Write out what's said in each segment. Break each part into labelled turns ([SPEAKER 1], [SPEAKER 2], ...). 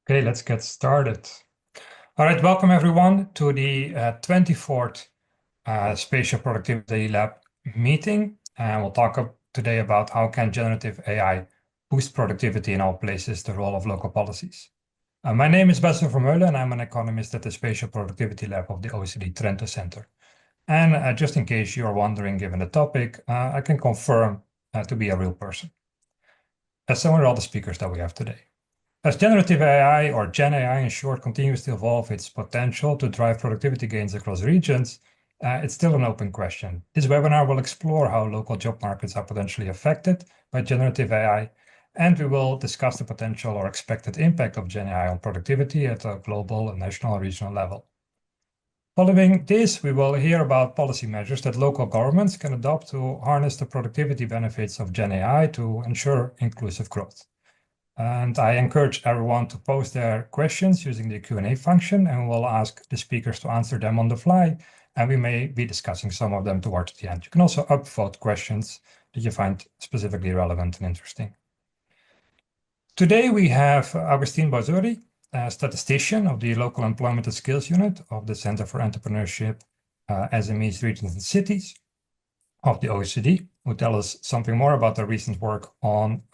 [SPEAKER 1] Okay, let's get started. All right, welcome everyone to the 24th Spatial Productivity Lab meeting. And we'll talk today about how can generative AI boost productivity in all places, the role of local policies. My name is Bessel Vermeulen and I'm an economist at the Spatial Productivity Lab of the OECD Trento Center. And just in case you are wondering, given the topic, I can confirm to be a real person, as so are all the speakers that we have today. As generative AI, or Gen AI in short, continues to evolve its potential to drive productivity gains across regions, it's still an open question. This webinar will explore how local job markets are potentially affected by generative AI, and we will discuss the potential or expected impact of Gen AI on productivity at a global, national, and regional level. Following this, we will hear about policy measures that local governments can adopt to harness the productivity benefits of Gen AI to ensure inclusive growth. And I encourage everyone to post their questions using the Q&A function, and we'll ask the speakers to answer them on the fly, and we may be discussing some of them towards the end. You can also upvote questions that you find specifically relevant and interesting. Today we have Agustin Barzuri, a statistician of the Local Employment and Skills Unit of the Center for Entrepreneurship, SMEs, Regions and Cities of the OECD, who tell us something more about the recent work on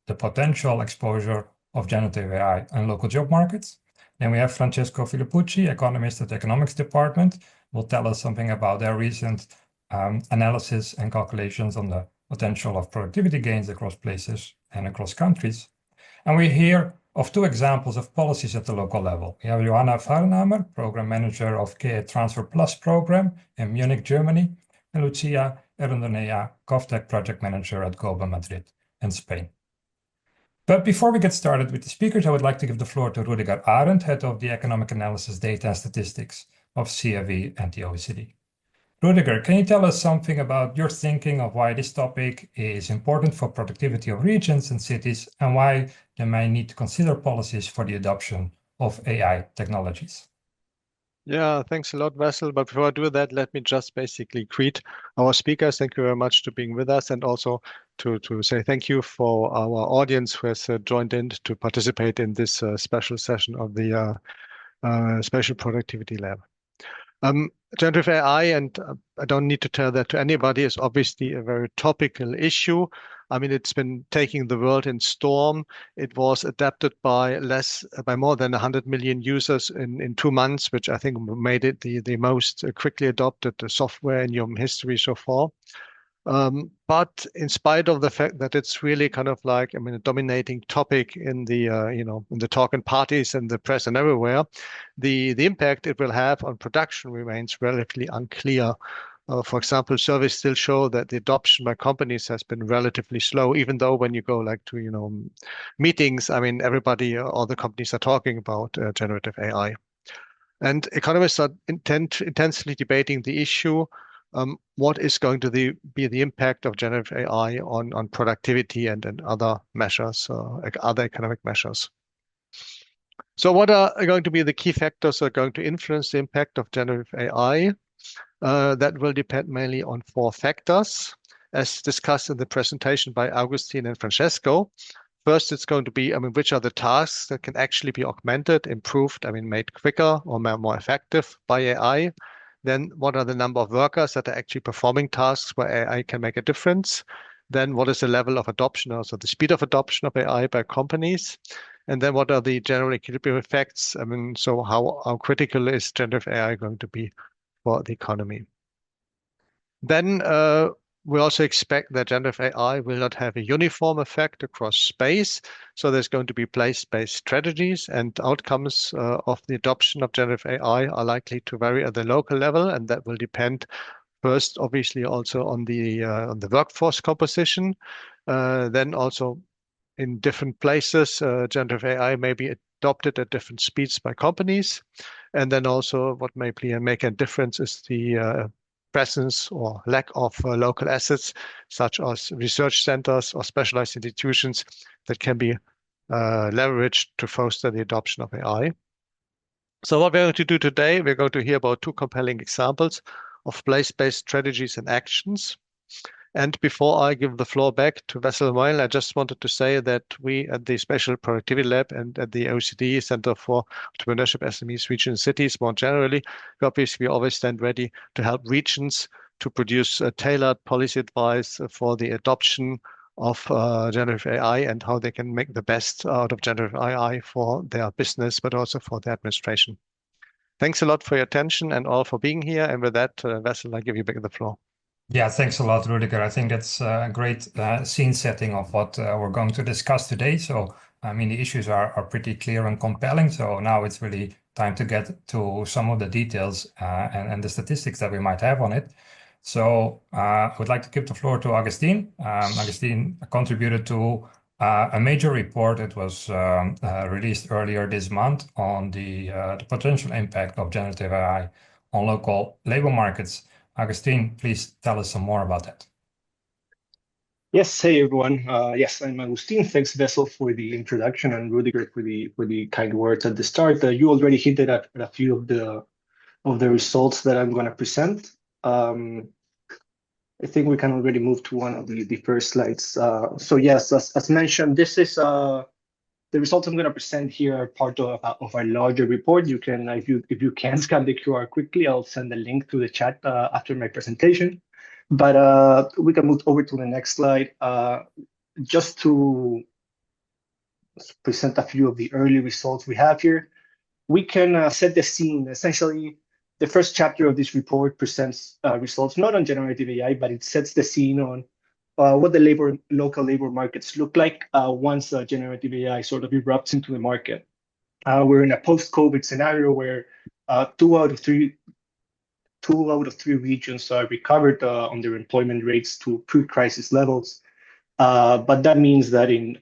[SPEAKER 1] the potential exposure of generative AI in local job markets. Then we have Francesco Filippucci, economist at the Economics Department, will tell us something about their recent analysis and calculations on the potential of productivity gains across places and across countries. And we hear of two examples of policies at the local level. We have Johanna Farnhamer, Program Manager of KA Transfer Plus program in Munich, Germany, and Lucia Erundonea, GovTech Project Manager at GOBA Madrid in Spain. But before we get started with the speakers, I would like to give the floor to Rudiger Arendt, Head of the Economic Analysis, Data and Statistics of CFE and the OECD. Rudiger, can you tell us something about your thinking of why this topic is important for productivity of regions and cities, and why they may need to consider policies for the adoption of AI technologies?
[SPEAKER 2] Yeah, thanks a lot, Vessel. But before I do that, let me just basically greet our speakers. Thank you very much for being with us, and also to say thank you for our audience who has joined in to participate in this special session of the Spatial Productivity Lab. Generative AI, and I don't need to tell that to anybody, is obviously a very topical issue. I mean, it's been taking the world in storm. It was adapted by more than 100 million users in 2 months, which I think made it the most quickly adopted software in human history so far. But in spite of the fact that it's really kind of like, a dominating topic in the, in the talking parties and the press and everywhere, the impact it will have on production remains relatively unclear. For example, surveys still show that the adoption by companies has been relatively slow, even though when you go like to, meetings, I mean, everybody, all the companies are talking about generative AI. And economists are intensely debating the issue. What is going to be the impact of generative AI on productivity and other measures, like other economic measures? So what are going to be the key factors that are going to influence the impact of generative AI? That will depend mainly on 4 factors, as discussed in the presentation by Augustine and Francesco. First, it's going to be, which are the tasks that can actually be augmented, improved, made quicker or more effective by AI? Then what are the number of workers that are actually performing tasks where AI can make a difference? Then what is the level of adoption, also the speed of adoption of AI by companies? And then what are the general equilibrium effects? So how critical is generative AI going to be for the economy? Then we also expect that generative AI will not have a uniform effect across space. So there's going to be place-based strategies, and outcomes of the adoption of generative AI are likely to vary at the local level. And that will depend first, obviously, also on the workforce composition. Then also in different places, generative AI may be adopted at different speeds by companies. And then also what may make a difference is the presence or lack of local assets, such as research centers or specialized institutions that can be leveraged to foster the adoption of AI. So what we're going to do today, we're going to hear about 2 compelling examples of place-based strategies and actions. And before I give the floor back to Wessel, I just wanted to say that we at the Spatial Productivity Lab and at the OECD Center for Entrepreneurship, SMEs, Regions, and Cities more generally, we obviously always stand ready to help regions to produce tailored policy advice for the adoption of generative AI and how they can make the best out of generative AI for their business, but also for their administration. Thanks a lot for your attention and all for being here. And with that, Wessel, I give you back the floor.
[SPEAKER 1] Yeah, thanks a lot, Rudiger. I think that's a great scene setting of what we're going to discuss today. So, I mean, the issues are pretty clear and compelling. So now it's really time to get to some of the details and the statistics that we might have on it. So I would like to give the floor to Augustine. Augustine contributed to a major report. It was released earlier this month on the potential impact of generative AI on local labor markets. Augustine, please tell us some more about that.
[SPEAKER 3] Yes, hey everyone. Yes, I'm Agustin. Thanks, Vessel, for the introduction, and Rudiger for the kind words at the start. You already hinted at a few of the results that I'm going to present. I think we can already move to one of the first slides. So yes, as mentioned, this is the results I'm going to present here are part of our larger report. You can, if you can scan the QR quickly, I'll send a link to the chat after my presentation. But we can move over to the next slide. Just to present a few of the early results we have here, we can set the scene. Essentially, the first chapter of this report presents results not on generative AI, but it sets the scene on what the local labor markets look like once generative AI sort of erupts into the market. We're in a post-COVID scenario where two out of three regions recovered on their employment rates to pre-crisis levels. But that means that in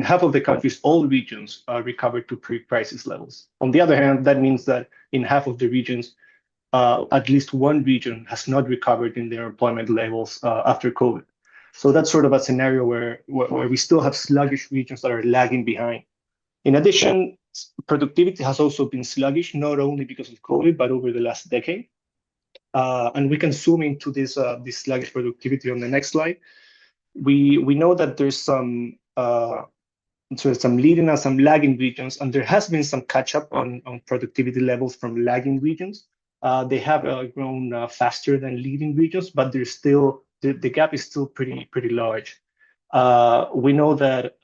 [SPEAKER 3] half of the countries, all regions recovered to pre-crisis levels. On the other hand, that means that in half of the regions, at least one region has not recovered in their employment levels after COVID. So that's sort of a scenario where we still have sluggish regions that are lagging behind. In addition, productivity has also been sluggish, not only because of COVID, but over the last decade. And we can zoom into this sluggish productivity on the next slide. We know that there's some leading and some lagging regions, and there has been some catch up on productivity levels from lagging regions. They have grown faster than leading regions, but there's still the gap is still pretty large. We know that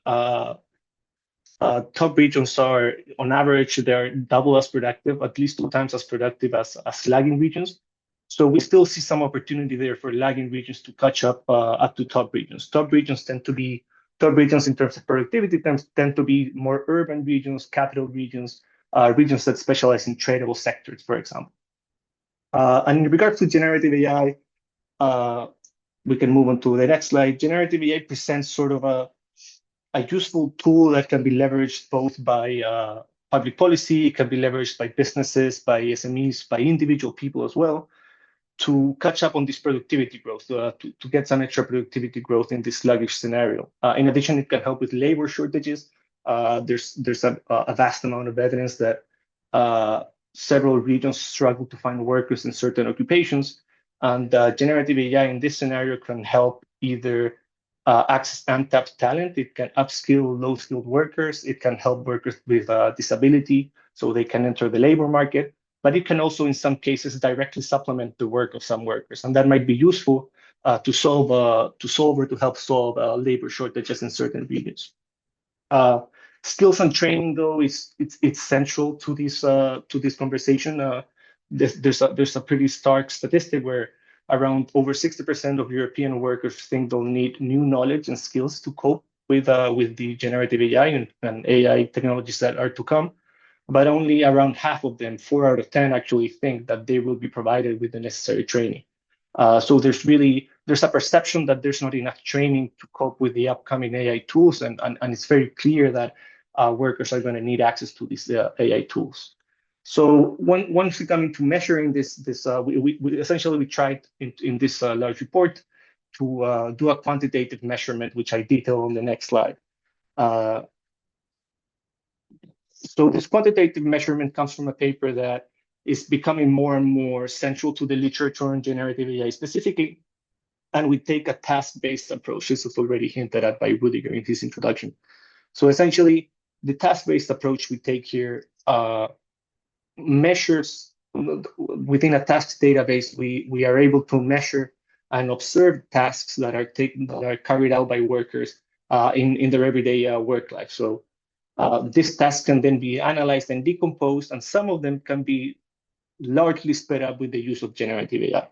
[SPEAKER 3] top regions are, on average, they're double as productive, at least 2 times as productive as lagging regions. So we still see some opportunity there for lagging regions to catch up to top regions. Top regions in terms of productivity tend to be more urban regions, capital regions, regions that specialize in tradable sectors, for example. And in regards to generative AI, we can move on to the next slide. Generative AI presents sort of a useful tool that can be leveraged both by public policy, it can be leveraged by businesses, by SMEs, by individual people as well, to catch up on this productivity growth, to get some extra productivity growth in this sluggish scenario. In addition, it can help with labor shortages. There's a vast amount of evidence that several regions struggle to find workers in certain occupations, and generative AI in this scenario can help either access untapped talent. It can upskill low-skilled workers. It can help workers with disability so they can enter the labor market. But it can also, in some cases, directly supplement the work of some workers, and that might be useful to help solve labor shortages in certain regions. Skills and training, though, it's central to this conversation. There's a pretty stark statistic where around over 60% of European workers think they'll need new knowledge and skills to cope with the generative AI and AI technologies that are to come. But only around half of them, 4 out of 10, actually think that they will be provided with the necessary training. So there's a perception that there's not enough training to cope with the upcoming AI tools, and it's very clear that workers are going to need access to these AI tools. So once we come into measuring this, we essentially tried in this large report to do a quantitative measurement, which I detail on the next slide. So this quantitative measurement comes from a paper that is becoming more and more central to the literature on generative AI specifically. and we take a task-based approach. This was already hinted at by Rudiger in his introduction. So essentially, the task-based approach we take here measures within a task database. We are able to measure and observe tasks that are carried out by workers in their everyday work life. So this task can then be analyzed and decomposed, and some of them can be largely sped up with the use of generative AI.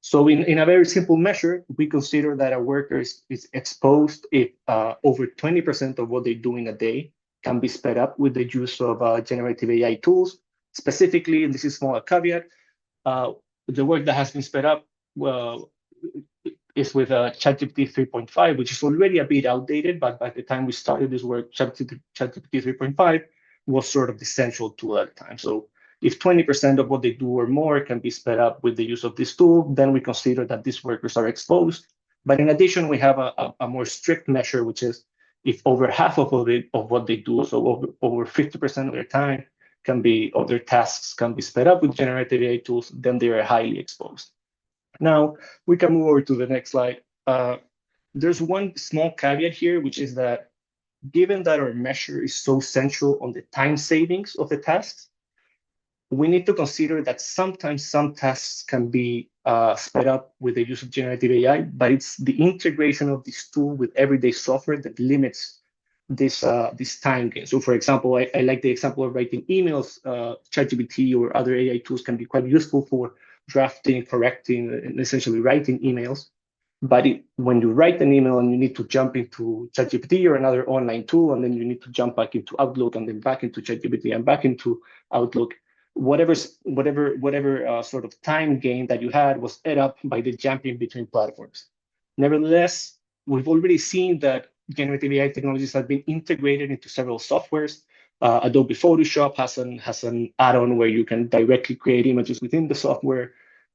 [SPEAKER 3] So in a very simple measure, we consider that a worker is exposed if over 20% of what they do in a day can be sped up with the use of generative AI tools. Specifically, and this is small caveat, the work that has been sped up is with ChatGPT 3.5, which is already a bit outdated, but by the time we started this work, ChatGPT 3.5 was sort of the central tool at the time. So if 20% of what they do or more can be sped up with the use of this tool, then we consider that these workers are exposed. But in addition, we have a more strict measure, which is if over half of what they do, so over 50% of their time of their tasks can be sped up with generative AI tools, then they are highly exposed. Now, we can move over to the next slide. There's one small caveat here, which is that given that our measure is so central on the time savings of the tasks, we need to consider that sometimes some tasks can be sped up with the use of generative AI, but it's the integration of this tool with everyday software that limits this time gain. So for example, I like the example of writing emails. ChatGPT or other AI tools can be quite useful for drafting, correcting, and essentially writing emails. But when you write an email and you need to jump into ChatGPT or another online tool, and then you need to jump back into Outlook and then back into ChatGPT and back into Outlook, whatever sort of time gain that you had was ate up by the jumping between platforms. Nevertheless, we've already seen that generative AI technologies have been integrated into several softwares. Adobe Photoshop has an add-on where you can directly create images within the software.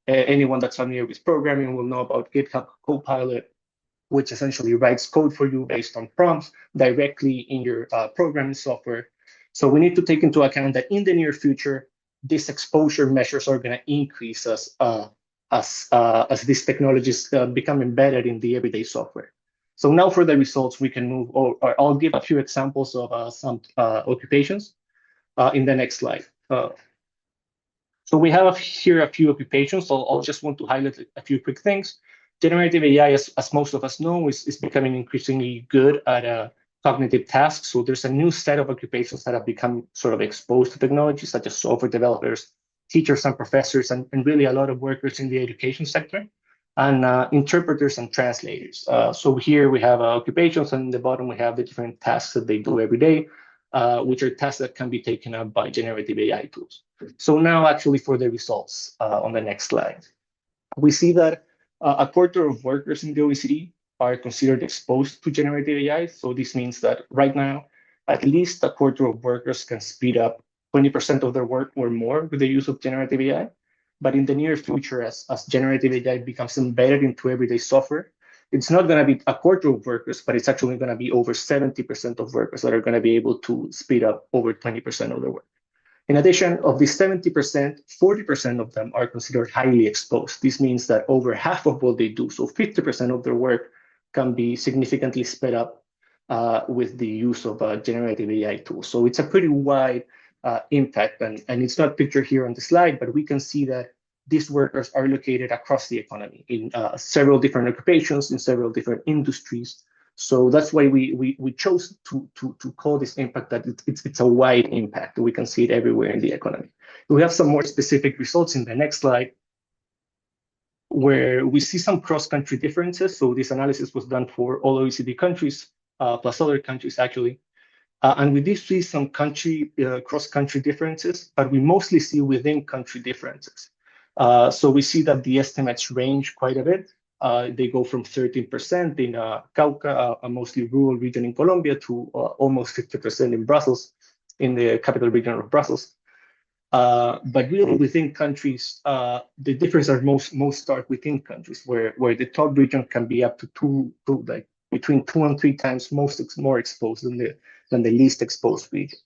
[SPEAKER 3] Anyone that's familiar with programming will know about GitHub Copilot, which essentially writes code for you based on prompts directly in your programming software. So we need to take into account that in the near future, these exposure measures are going to increase as these technologies become embedded in the everyday software. So now for the results, we can move, or I'll give a few examples of some occupations in the next slide. So we have here a few occupations. So I'll just want to highlight a few quick things. Generative AI, as most of us know, is becoming increasingly good at cognitive tasks. So there's a new set of occupations that have become sort of exposed to technology, such as software developers, teachers and professors, and really a lot of workers in the education sector, and interpreters and translators. So here we have occupations, and in the bottom we have the different tasks that they do every day, which are tasks that can be taken up by generative AI tools. So now actually for the results on the next slide. We see that a quarter of workers in the OECD are considered exposed to generative AI. So this means that right now, at least a quarter of workers can speed up 20% of their work or more with the use of generative AI. But in the near future, as generative AI becomes embedded into everyday software, it's not going to be a quarter of workers, but it's actually going to be over 70% of workers that are going to be able to speed up over 20% of their work. In addition, of the 70%, 40% of them are considered highly exposed. This means that over half of what they do, so 50% of their work, can be significantly sped up with the use of generative AI tools. So it's a pretty wide impact, and it's not pictured here on the slide, but we can see that these workers are located across the economy in several different occupations, in several different industries. So that's why we chose to call this impact that it's a wide impact. We can see it everywhere in the economy. We have some more specific results in the next slide, where we see some cross-country differences. So this analysis was done for all OECD countries, plus other countries actually. And we did see some cross-country differences, but we mostly see within country differences. So we see that the estimates range quite a bit. They go from 13% in Cauca, a mostly rural region in Colombia, to almost 50% in Brussels, in the capital region of Brussels. But really within countries, the differences are most stark within countries, where the top region can be up to between 2 and 3 times more exposed than the least exposed region.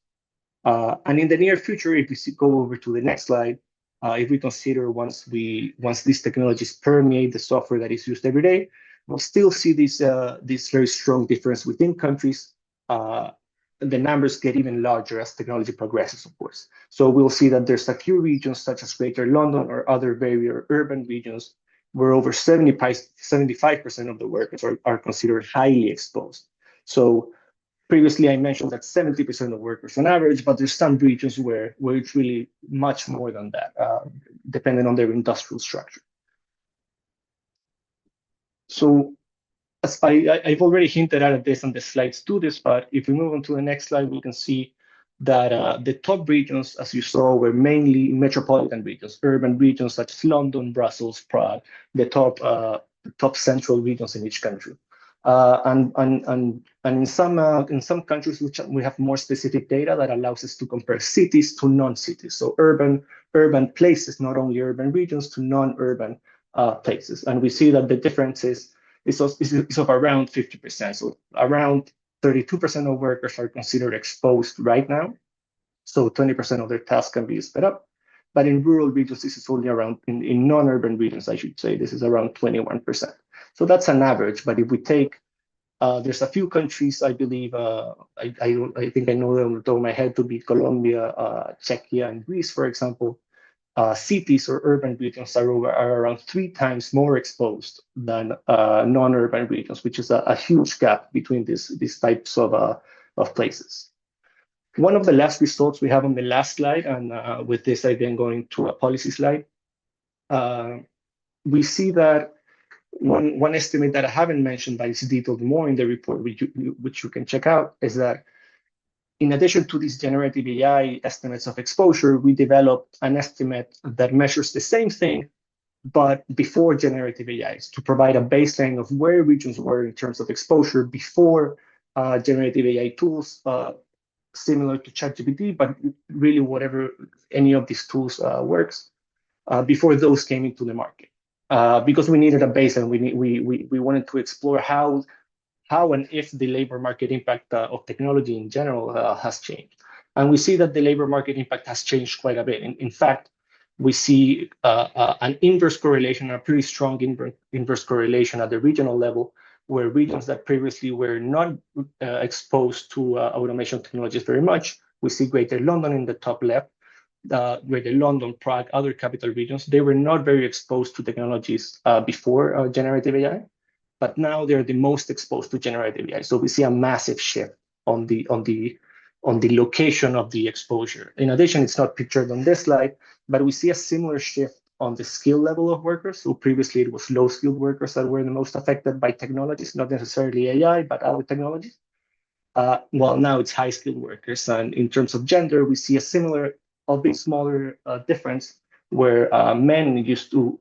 [SPEAKER 3] And in the near future, if we go over to the next slide, if we consider once these technologies permeate the software that is used every day, we'll still see this very strong difference within countries. The numbers get even larger as technology progresses, of course. So we'll see that there's a few regions such as Greater London or other very urban regions where over 75% of the workers are considered highly exposed. So previously I mentioned that 70% of workers on average, but there's some regions where it's really much more than that, depending on their industrial structure. So as I've already hinted at this on the slides to this, but if we move on to the next slide, we can see that the top regions, as you saw, were mainly metropolitan regions, urban regions such as London, Brussels, Prague, the top central regions in each country. And in some countries, we have more specific data that allows us to compare cities to non-cities. So urban places, not only urban regions, to non-urban places. And we see that the difference is of around 50%. So around 32% of workers are considered exposed right now. So 20% of their tasks can be sped up. But in rural regions, this is only around, in non-urban regions, I should say, this is around 21%. So that's an average. But if we take, there's a few countries, I believe, I think I know them off the top of my head, to be Colombia, Czechia, and Greece, for example. Cities or urban regions are around 3 times more exposed than non-urban regions, which is a huge gap between these types of places. One of the last results we have on the last slide, and with this I then go into a policy slide, we see that one estimate that I haven't mentioned, but it's detailed more in the report, which you can check out, is that in addition to these generative AI estimates of exposure, we developed an estimate that measures the same thing, but before generative AI, to provide a baseline of where regions were in terms of exposure before generative AI tools, similar to ChatGPT, but really whatever any of these tools works, before those came into the market. Because we needed a baseline, we wanted to explore how and if the labor market impact of technology in general has changed. And we see that the labor market impact has changed quite a bit. In fact, we see an inverse correlation, a pretty strong inverse correlation at the regional level, where regions that previously were not exposed to automation technologies very much, we see Greater London in the top left, Greater London, Prague, other capital regions, they were not very exposed to technologies before generative AI. But now they're the most exposed to generative AI. So we see a massive shift on the location of the exposure. In addition, it's not pictured on this slide, but we see a similar shift on the skill level of workers. So previously it was low-skilled workers that were the most affected by technologies, not necessarily AI, but other technologies. Well, now it's high-skilled workers. And in terms of gender, we see a similar, albeit smaller difference, where men used to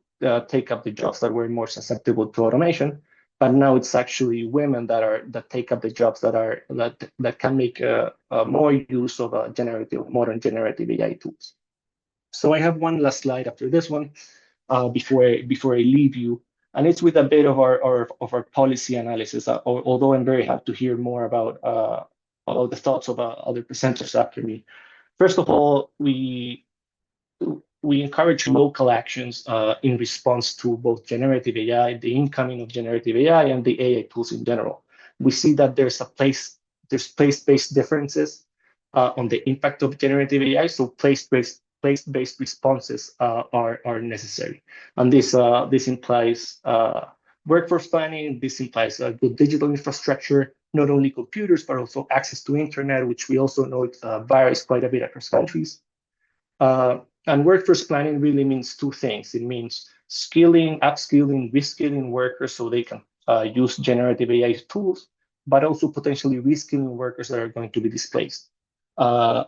[SPEAKER 3] take up the jobs that were more susceptible to automation. But now it's actually women that take up the jobs that can make more use of modern generative AI tools. So I have one last slide after this one before I leave you, and it's with a bit of our policy analysis. Although I'm very happy to hear more about the thoughts of other presenters after me. First of all, we encourage local actions in response to both generative AI, the incoming of generative AI, and the AI tools in general. We see that there's place-based differences on the impact of generative AI, so place-based responses are necessary. And this implies workforce planning, this implies good digital infrastructure, not only computers, but also access to internet, which we also know it varies quite a bit across countries. And workforce planning really means 2 things. It means skilling, upskilling, reskilling workers so they can use generative AI tools, but also potentially reskilling workers that are going to be displaced. I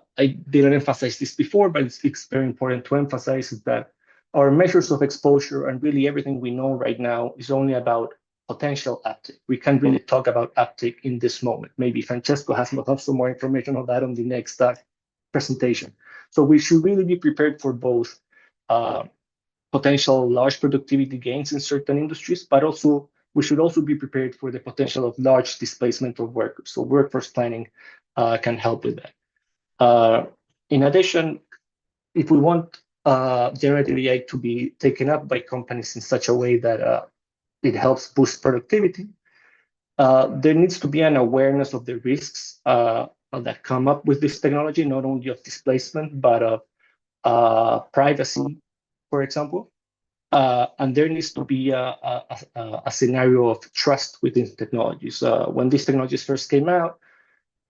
[SPEAKER 3] didn't emphasize this before, but it's very important to emphasize is that our measures of exposure and really everything we know right now is only about potential uptake. We can't really talk about uptake in this moment. Maybe Francesco has some more information on that on the next presentation. So we should really be prepared for both potential large productivity gains in certain industries, but also we should also be prepared for the potential of large displacement of workers. So workforce planning can help with that. In addition, if we want generative AI to be taken up by companies in such a way that it helps boost productivity, there needs to be an awareness of the risks that come up with this technology, not only of displacement, but of privacy, for example. And there needs to be a scenario of trust within technologies. When these technologies first came out,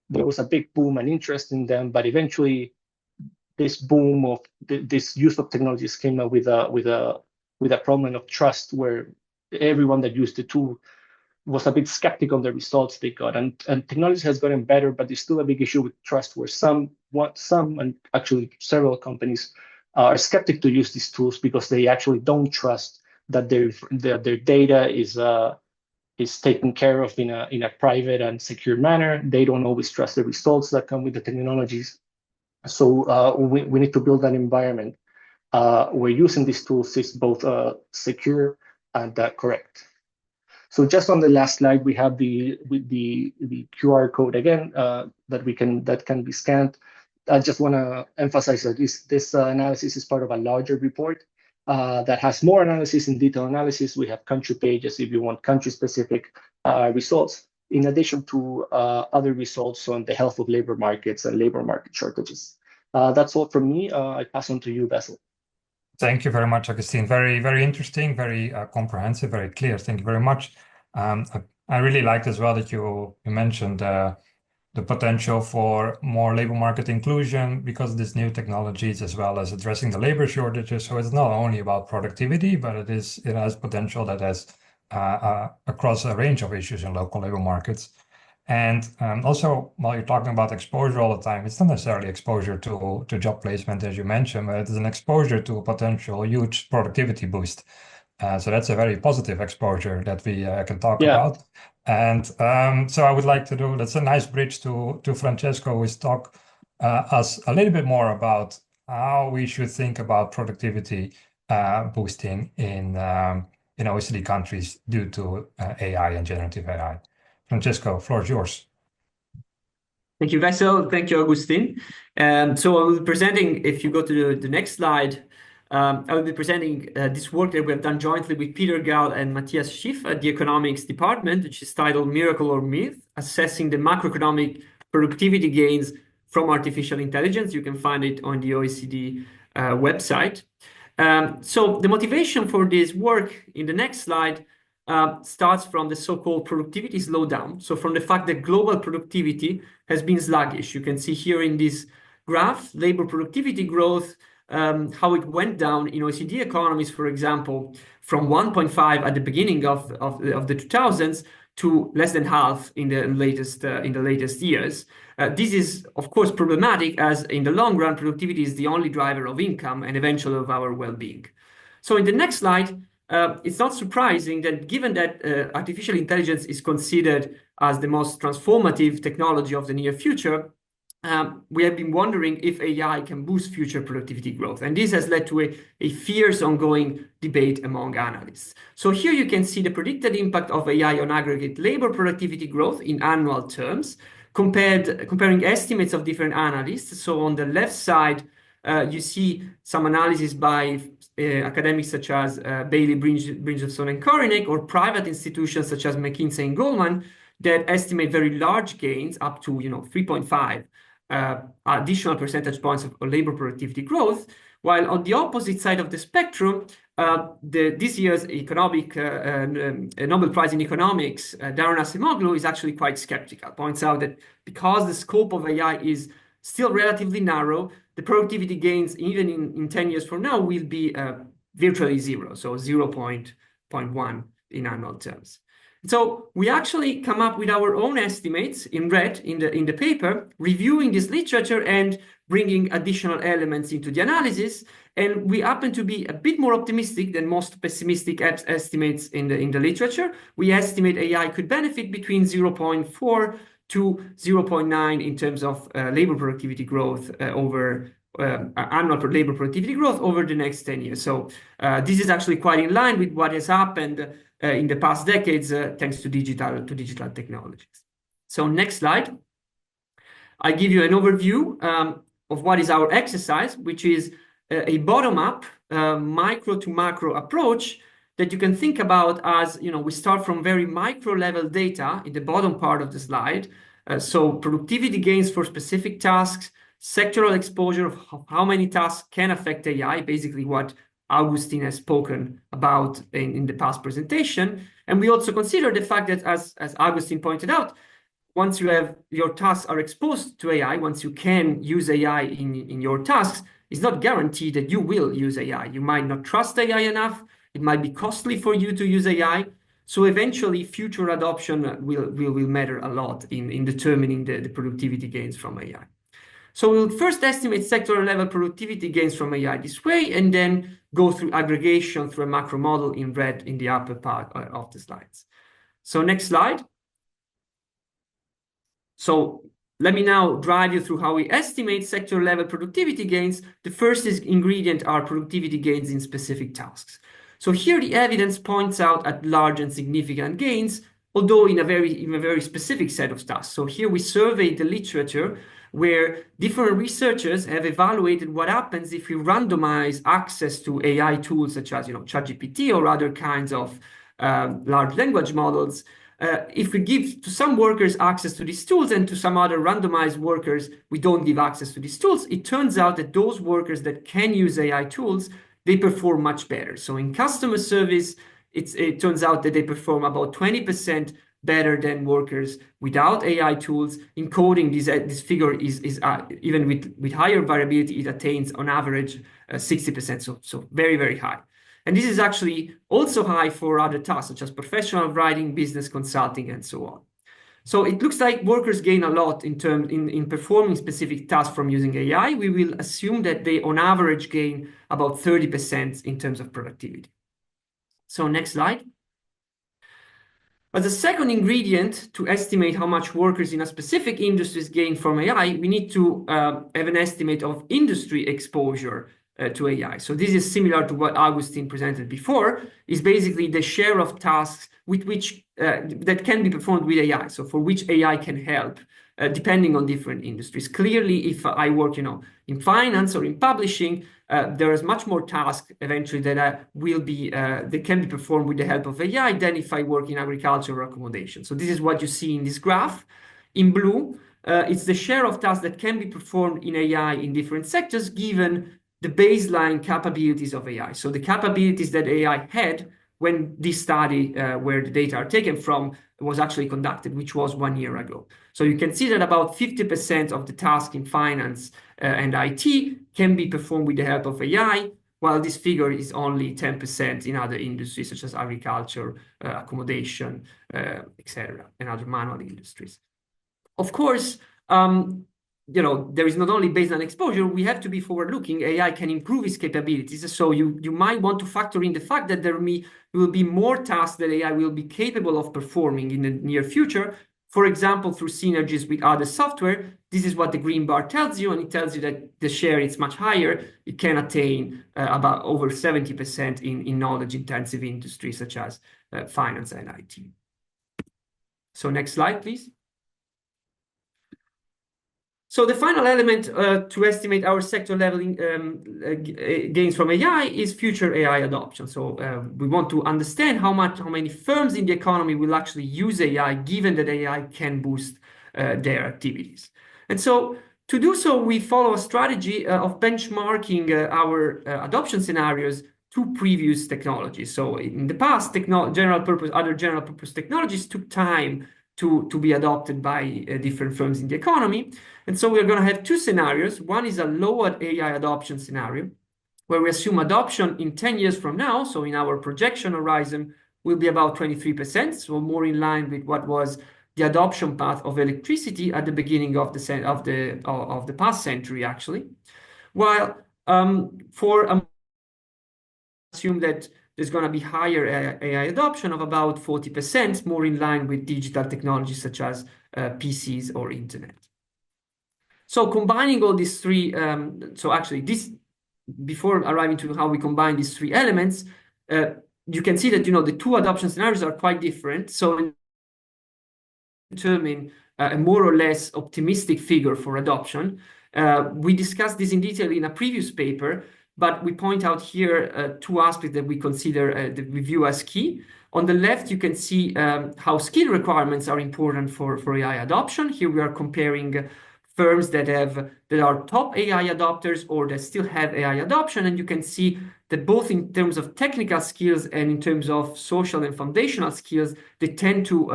[SPEAKER 3] there was a big boom and interest in them, but eventually this boom of this use of technologies came up with a problem of trust, where everyone that used the tool was a bit skeptical of the results they got. And technology has gotten better, but there's still a big issue with trust, where some and actually several companies are skeptic to use these tools because they actually don't trust that their data is taken care of in a private and secure manner. They don't always trust the results that come with the technologies. So we need to build an environment where using these tools is both secure and correct. So just on the last slide, we have the QR code again that can be scanned. I just want to emphasize that this analysis is part of a larger report that has more analysis and detailed analysis. We have country pages if you want country-specific results, in addition to other results on the health of labor markets and labor market shortages. That's all from me. I pass on to you, Basil.
[SPEAKER 1] Thank you very much, Agustin. Very, very interesting, very comprehensive, very clear. Thank you very much. I really liked as well that you mentioned the potential for more labor market inclusion because of these new technologies, as well as addressing the labor shortages. So it's not only about productivity, but it has potential that has across a range of issues in local labor markets. And also, while you're talking about exposure all the time, it's not necessarily exposure to job placement, as you mentioned, but it is an exposure to a potential huge productivity boost. So that's a very positive exposure that we can talk about. And so I would like to do, that's a nice bridge to Francesco, who is talk us a little bit more about how we should think about productivity boosting in OECD countries due to AI and generative AI. Francesco, floor is yours.
[SPEAKER 4] Thank you, Vessel. Thank you, Agustin. So I will be presenting, if you go to the next slide, I will be presenting this work that we have done jointly with Peter Gall and Matthias Schiff at the Economics Department, which is titled Miracle or Myth, Assessing the Macroeconomic Productivity Gains from Artificial Intelligence. You can find it on the OECD website. So the motivation for this work in the next slide starts from the so-called productivity slowdown. So from the fact that global productivity has been sluggish. You can see here in this graph, labor productivity growth, how it went down in OECD economies, for example, from 1.5 at the beginning of the 2000s to less than half in the latest years. This is, of course, problematic, as in the long run, productivity is the only driver of income and eventually of our well-being. So in the next slide, it's not surprising that given that artificial intelligence is considered as the most transformative technology of the near future, we have been wondering if AI can boost future productivity growth. And this has led to a fierce ongoing debate among analysts. So here you can see the predicted impact of AI on aggregate labor productivity growth in annual terms, comparing estimates of different analysts. So on the left side, you see some analysis by academics such as Bailey, Brynjolfsson, and Korinek, or private institutions such as McKinsey and Goldman that estimate very large gains up to 3.5 additional percentage points of labor productivity growth. While on the opposite side of the spectrum, this year's Nobel Prize in Economics, Daron Acemoglu, is actually quite skeptical. Points out that because the scope of AI is still relatively narrow, the productivity gains, even in 10 years from now, will be virtually zero, so 0.1 in annual terms. So we actually come up with our own estimates in red in the paper, reviewing this literature and bringing additional elements into the analysis. And we happen to be a bit more optimistic than most pessimistic estimates in the literature. We estimate AI could benefit between 0.4 to 0.9 in terms of labor productivity growth over annual labor productivity growth over the next 10 years. So this is actually quite in line with what has happened in the past decades, thanks to digital technologies. So next slide, I give you an overview of what is our exercise, which is a bottom-up, micro to macro approach that you can think about as, we start from very micro-level data in the bottom part of the slide. So productivity gains for specific tasks, sectoral exposure of how many tasks can affect AI, basically what Augustin has spoken about in the past presentation. And we also consider the fact that, as Augustin pointed out, once your tasks are exposed to AI, once you can use AI in your tasks, it's not guaranteed that you will use AI. You might not trust AI enough. It might be costly for you to use AI. So eventually, future adoption will matter a lot in determining the productivity gains from AI. So we'll first estimate sectoral level productivity gains from AI this way, and then go through aggregation through a macro model in red in the upper part of the slides. So next slide. So let me now drive you through how we estimate sector level productivity gains. The first ingredient are productivity gains in specific tasks. So here the evidence points out at large and significant gains, although in a very specific set of tasks. So here we surveyed the literature where different researchers have evaluated what happens if we randomize access to AI tools such as ChatGPT or other kinds of large language models. If we give to some workers access to these tools and to some other randomized workers, we don't give access to these tools, it turns out that those workers that can use AI tools, they perform much better. So in customer service, it turns out that they perform about 20% better than workers without AI tools. In coding, this figure is even with higher variability, it attains on average 60%, so very, very high. And this is actually also high for other tasks, such as professional writing, business consulting, and so on. So it looks like workers gain a lot in performing specific tasks from using AI. We will assume that they, on average, gain about 30% in terms of productivity. So next slide. As a second ingredient to estimate how much workers in a specific industries gain from AI, we need to have an estimate of industry exposure to AI. So this is similar to what Augustin presented before, is basically the share of tasks with which that can be performed with AI. So for which AI can help, depending on different industries. Clearly, if I work, in finance or in publishing, there is much more tasks eventually that that can be performed with the help of AI than if I work in agriculture or accommodation. So this is what you see in this graph. In blue, it's the share of tasks that can be performed in AI in different sectors, given the baseline capabilities of AI. So the capabilities that AI had when this study, where the data are taken from, was actually conducted, which was 1 year ago. So you can see that about 50% of the tasks in finance and IT can be performed with the help of AI, while this figure is only 10% in other industries, such as agriculture, accommodation, etc., and other manual industries. Of course, there is not only baseline exposure, we have to be forward-looking. AI can improve its capabilities. So you might want to factor in the fact that there will be more tasks that AI will be capable of performing in the near future. For example, through synergies with other software. This is what the green bar tells you, and it tells you that the share is much higher. It can attain about over 70% in knowledge-intensive industries such as finance and IT. So next slide, please. So the final element to estimate our sector level gains from AI is future AI adoption. So we want to understand how many firms in the economy will actually use AI, given that AI can boost their activities. And so to do so, we follow a strategy of benchmarking our adoption scenarios to previous technologies. So in the past, other general purpose technologies took time to be adopted by different firms in the economy. And so we're going to have two scenarios. One is a lower AI adoption scenario, where we assume adoption in 10 years from now, so in our projection horizon, will be about 23%, so more in line with what was the adoption path of electricity at the beginning of the past century, actually. While assume that there's going to be higher AI adoption of about 40%, more in line with digital technologies such as PCs or internet. So combining all these three, before arriving to how we combine these three elements, you can see that the two adoption scenarios are quite different. So determine a more or less optimistic figure for adoption. We discussed this in detail in a previous paper. but we point out here two aspects that we consider that we view as key. On the left, you can see how skill requirements are important for AI adoption. Here we are comparing firms that are top AI adopters or that still have AI adoption, and you can see that both in terms of technical skills and in terms of social and foundational skills, they tend to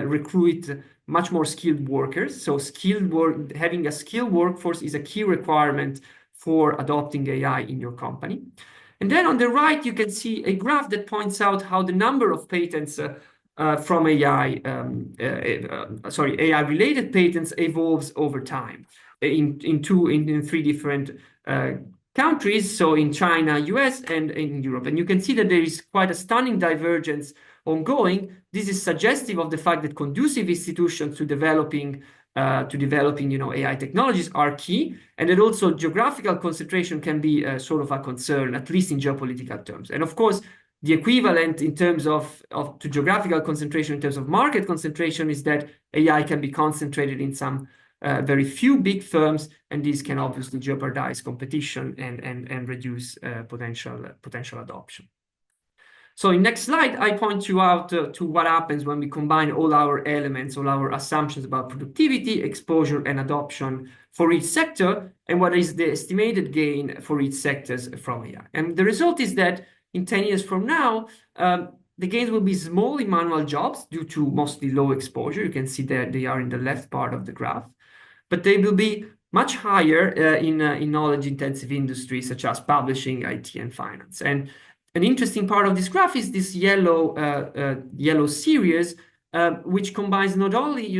[SPEAKER 4] recruit much more skilled workers. So having a skilled workforce is a key requirement for adopting AI in your company. And then on the right, you can see a graph that points out how the number of patents from AI-related patents evolves over time in three different countries, so in China, US, and in Europe. And you can see that there is quite a stunning divergence ongoing. This is suggestive of the fact that conducive institutions to developing AI technologies are key, and that also geographical concentration can be sort of a concern, at least in geopolitical terms. And of course, the equivalent in terms of to geographical concentration in terms of market concentration is that AI can be concentrated in some very few big firms, and these can obviously jeopardize competition and reduce potential adoption. So in next slide, I point you out to what happens when we combine all our elements, all our assumptions about productivity, exposure, and adoption for each sector, and what is the estimated gain for each sector from AI. And the result is that in 10 years from now, the gains will be small in manual jobs due to mostly low exposure. You can see that they are in the left part of the graph, but they will be much higher in knowledge-intensive industries such as publishing, IT, and finance. And an interesting part of this graph is this yellow series, which combines not only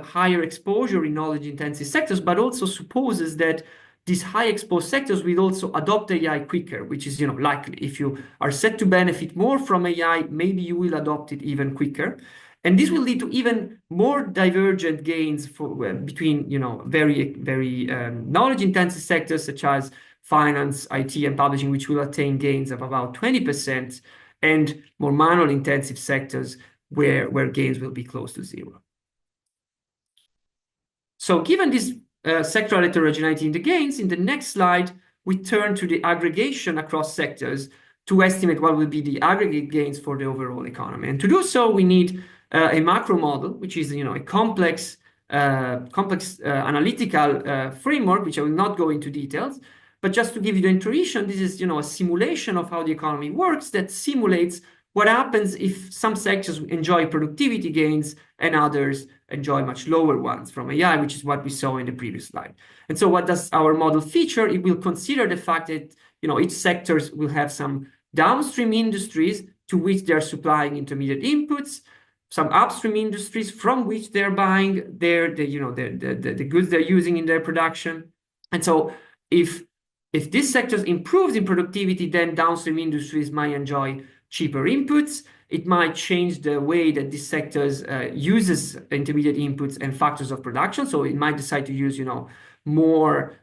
[SPEAKER 4] higher exposure in knowledge-intensive sectors, but also supposes that these high-exposed sectors will also adopt AI quicker, which is likely. If you are set to benefit more from AI, maybe you will adopt it even quicker. And this will lead to even more divergent gains between very knowledge-intensive sectors such as finance, IT, and publishing, which will attain gains of about 20%, and more manual-intensive sectors where gains will be close to zero. So given this sectoral heterogeneity in the gains, in the next slide, we turn to the aggregation across sectors to estimate what will be the aggregate gains for the overall economy. And to do so, we need a macro model, which is a complex analytical framework, which I will not go into details. But just to give you the intuition, this is a simulation of how the economy works that simulates what happens if some sectors enjoy productivity gains and others enjoy much lower ones from AI, which is what we saw in the previous slide. And so what does our model feature? It will consider the fact that each sectors will have some downstream industries to which they are supplying intermediate inputs, some upstream industries from which they're buying the goods they're using in their production. And so if this sector improves in productivity, then downstream industries might enjoy cheaper inputs. It might change the way that this sector uses intermediate inputs and factors of production. So it might decide to use more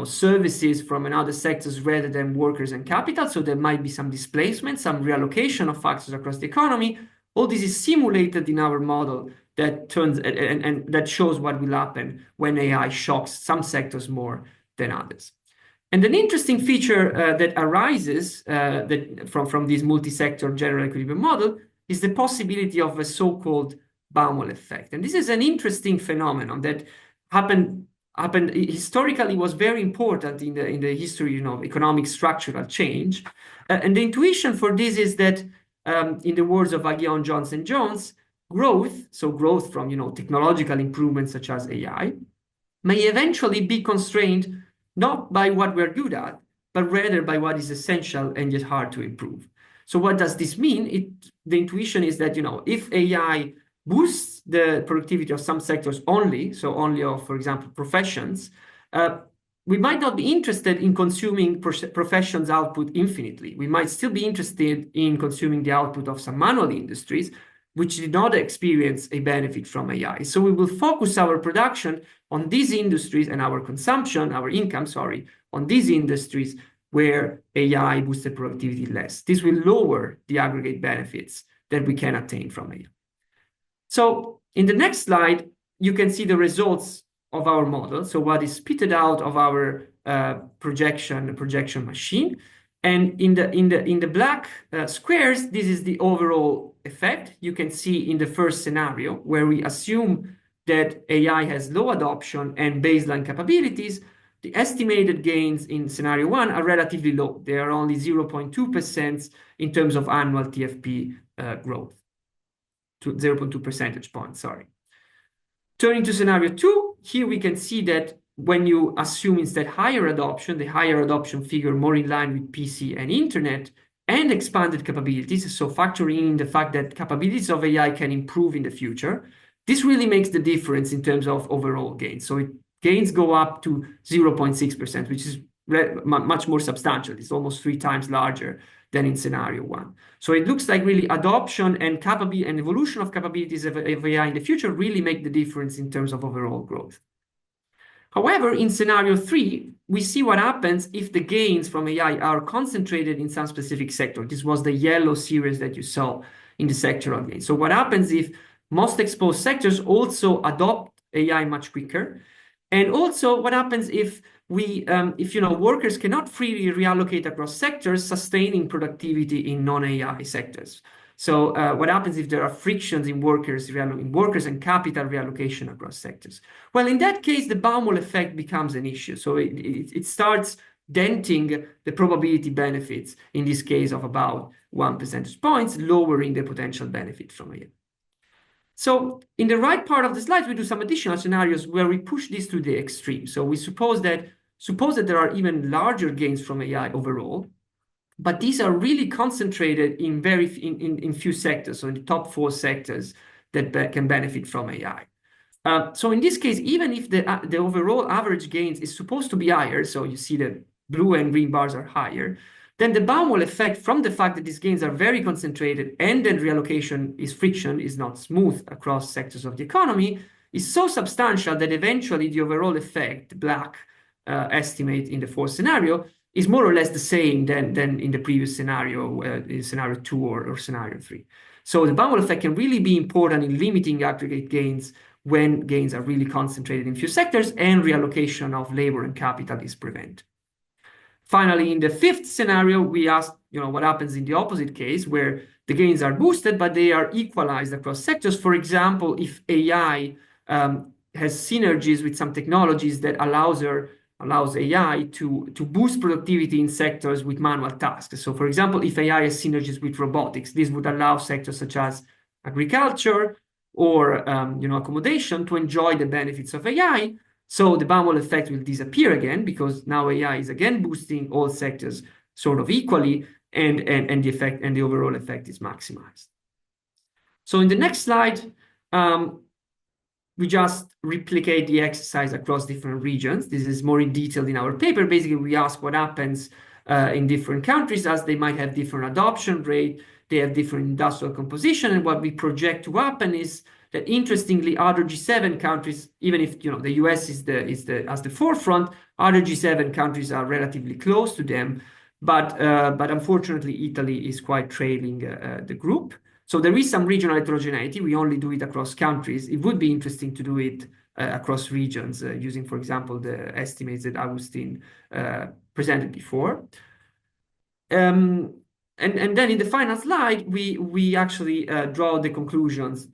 [SPEAKER 4] services from another sectors rather than workers and capital. So there might be some displacement, some reallocation of factors across the economy. All this is simulated in our model that turns and that shows what will happen when AI shocks some sectors more than others. And an interesting feature that arises from this multi-sector general equilibrium model is the possibility of a so-called Baumol effect. And this is an interesting phenomenon that happened historically, was very important in the history of economic structural change. And the intuition for this is that, in the words of Aghion, Jones, growth from technological improvements such as AI, may eventually be constrained not by what we're good at, but rather by what is essential and yet hard to improve. So what does this mean? The intuition is that, if AI boosts the productivity of some sectors only, so only of, for example, professions, we might not be interested in consuming professions' output infinitely. We might still be interested in consuming the output of some manual industries, which did not experience a benefit from AI. So we will focus our production on these industries and our income, on these industries where AI boosted productivity less. This will lower the aggregate benefits that we can attain from AI. So in the next slide, you can see the results of our model. So what is spitted out of our projection machine. And in the black squares, this is the overall effect. You can see in the first scenario where we assume that AI has low adoption and baseline capabilities, the estimated gains in scenario 1 are relatively low. They are only 0.2% in terms of annual TFP growth, to 0.2 percentage points, sorry. Turning to scenario 2, here we can see that when you assume instead higher adoption, the higher adoption figure more in line with PC and internet, and expanded capabilities, so factoring in the fact that capabilities of AI can improve in the future, this really makes the difference in terms of overall gains. So gains go up to 0.6%, which is much more substantial. It's almost 3 times larger than in scenario 1. So it looks like really adoption and capability and evolution of capabilities of AI in the future really make the difference in terms of overall growth. However, in scenario 3, we see what happens if the gains from AI are concentrated in some specific sector. This was the yellow series that you saw in the sectoral gains. So what happens if most exposed sectors also adopt AI much quicker? And also what happens if workers cannot freely reallocate across sectors, sustaining productivity in non-AI sectors? So what happens if there are frictions in workers and capital reallocation across sectors? Well, in that case, the Baumol effect becomes an issue. So it starts denting the probability benefits, in this case of about 1 percentage points, lowering the potential benefit from it. So in the right part of the slides, we do some additional scenarios where we push this to the extreme. So we suppose that there are even larger gains from AI overall, but these are really concentrated in few sectors, so in the top 4 sectors that can benefit from AI. So in this case, even if the overall average gains is supposed to be higher, so you see the blue and green bars are higher, then the Baumol effect from the fact that these gains are very concentrated and then reallocation is not smooth across sectors of the economy, is so substantial that eventually the overall effect, the black estimate in the 4th scenario, is more or less the same than in the previous scenario, in scenario 2 or scenario 3. So the Baumol effect can really be important in limiting aggregate gains when gains are really concentrated in few sectors and reallocation of labor and capital is prevented. Finally, in the 5th scenario, we asked, what happens in the opposite case where the gains are boosted, but they are equalized across sectors. For example, if AI has synergies with some technologies that allows AI to boost productivity in sectors with manual tasks. So for example, if AI has synergies with robotics, this would allow sectors such as agriculture or accommodation to enjoy the benefits of AI. So the Baumol effect will disappear again because now AI is again boosting all sectors sort of equally, and the overall effect is maximized. So in the next slide, we just replicate the exercise across different regions. This is more in detail in our paper. Basically, we ask what happens in different countries, as they might have different adoption rate, they have different industrial composition, and what we project to happen is that, interestingly, other G7 countries, even if the US is the forefront, other G7 countries are relatively close to them, but unfortunately, Italy is quite trailing the group. So there is some regional heterogeneity. We only do it across countries. It would be interesting to do it across regions using, for example, the estimates that Agustin presented before. And then in the final slide, we actually draw the conclusions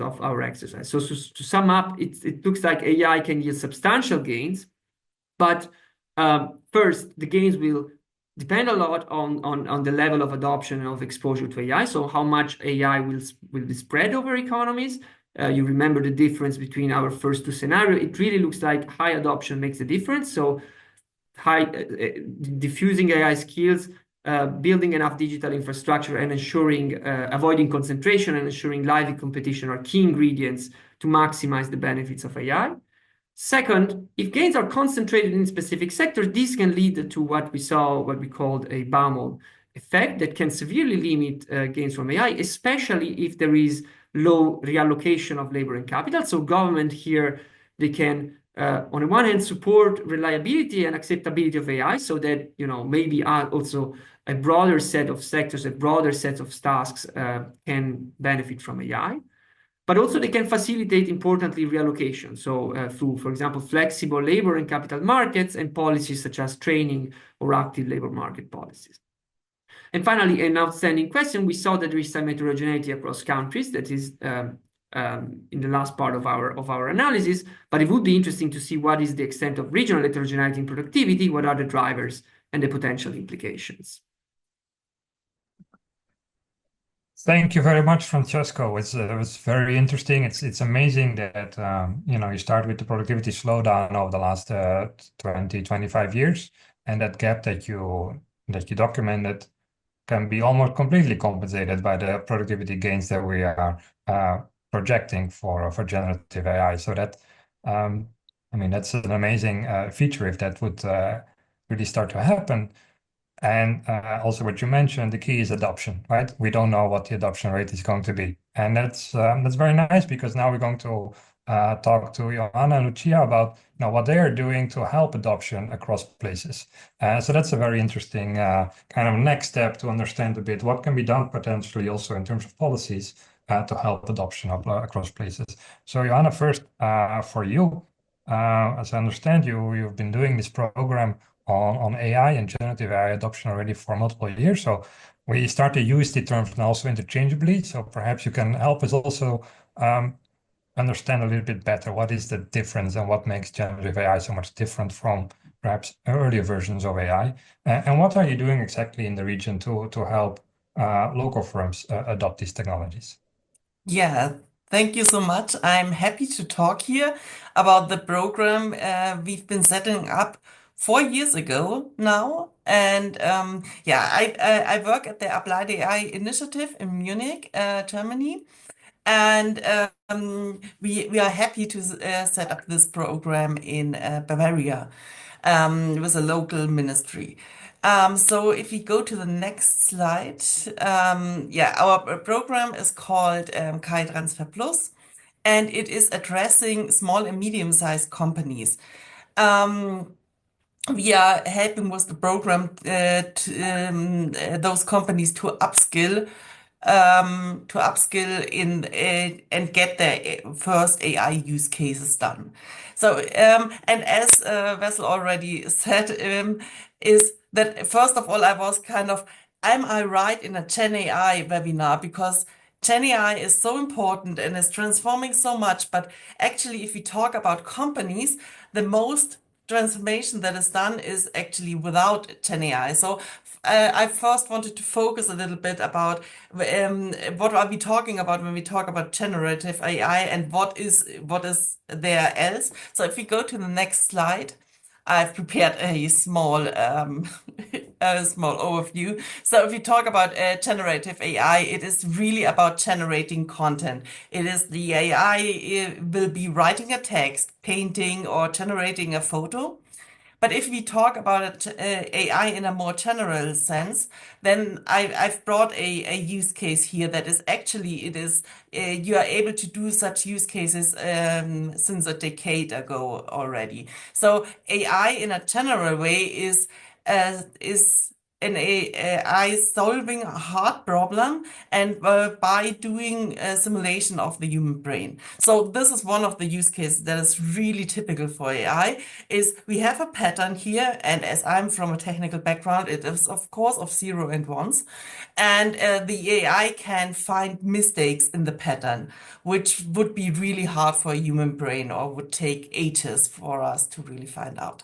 [SPEAKER 4] of our exercise. So to sum up, it looks like AI can yield substantial gains, but first, the gains will depend a lot on the level of adoption and of exposure to AI. So how much AI will be spread over economies. You remember the difference between our first 2 scenarios. It really looks like high adoption makes a difference. So diffusing AI skills, building enough digital infrastructure and ensuring avoiding concentration and ensuring lively competition are key ingredients to maximize the benefits of AI. Second, if gains are concentrated in specific sectors, this can lead to what we called a Baumol effect that can severely limit gains from AI, especially if there is low reallocation of labor and capital. So government here, they can on the one hand support reliability and acceptability of AI so that maybe also a broader set of sectors, a broader set of tasks can benefit from AI. but also they can facilitate, importantly, reallocation. So through, for example, flexible labor and capital markets and policies such as training or active labor market policies. And finally, an outstanding question, we saw that there is some heterogeneity across countries. That is in the last part of our analysis, but it would be interesting to see what is the extent of regional heterogeneity in productivity, what are the drivers and the potential implications.
[SPEAKER 1] Thank you very much, Francesco. It's very interesting. It's amazing that you start with the productivity slowdown over the last 20, 25 years, and that gap that you documented can be almost completely compensated by the productivity gains that we are projecting for generative AI. So that that's an amazing feature if that would really start to happen. And also what you mentioned, the key is adoption, right? We don't know what the adoption rate is going to be. And that's very nice, because now we're going to talk to Johanna and Lucia about what they are doing to help adoption across places. So that's a very interesting kind of next step to understand a bit what can be done potentially also in terms of policies to help adoption across places. So Johanna, first for you, as I understand you've been doing this program on AI and generative AI adoption already for multiple years. So we start to use the terms now also interchangeably. So perhaps you can help us also understand a little bit better what is the difference and what makes generative AI so much different from perhaps earlier versions of AI. And what are you doing exactly in the region to help local firms adopt these technologies?
[SPEAKER 5] Yeah, thank you so much. I'm happy to talk here about the program we've been setting up 4 years ago now. And yeah, I work at the Applied AI Initiative in Munich, Germany. And we are happy to set up this program in Bavaria with a local ministry. So if we go to the next slide, yeah, our program is called KI Transfer Plus, and it is addressing small and medium-sized companies. We are helping with the program those companies to upskill in and get their first AI use cases done. So and as Wessel already said, is that first of all I was kind of, am I right in a Gen AI webinar, because Gen AI is so important and is transforming so much, but actually if we talk about companies, the most transformation that is done is actually without Gen AI. So I first wanted to focus a little bit about what are we talking about when we talk about generative AI, and what is there else. So if we go to the next slide, I've prepared a small small overview. So if we talk about generative AI, it is really about generating content. It is the AI will be writing a text, painting, or generating a photo. But if we talk about AI in a more general sense, then I've brought a use case here that is actually, it is you are able to do such use cases since a decade ago already. So AI in a general way is an AI solving a hard problem, and by doing a simulation of the human brain. So this is one of the use cases that is really typical for AI, is we have a pattern here, and as I'm from a technical background, it is of course of 0 and 1s, and the AI can find mistakes in the pattern, which would be really hard for a human brain, or would take ages for us to really find out.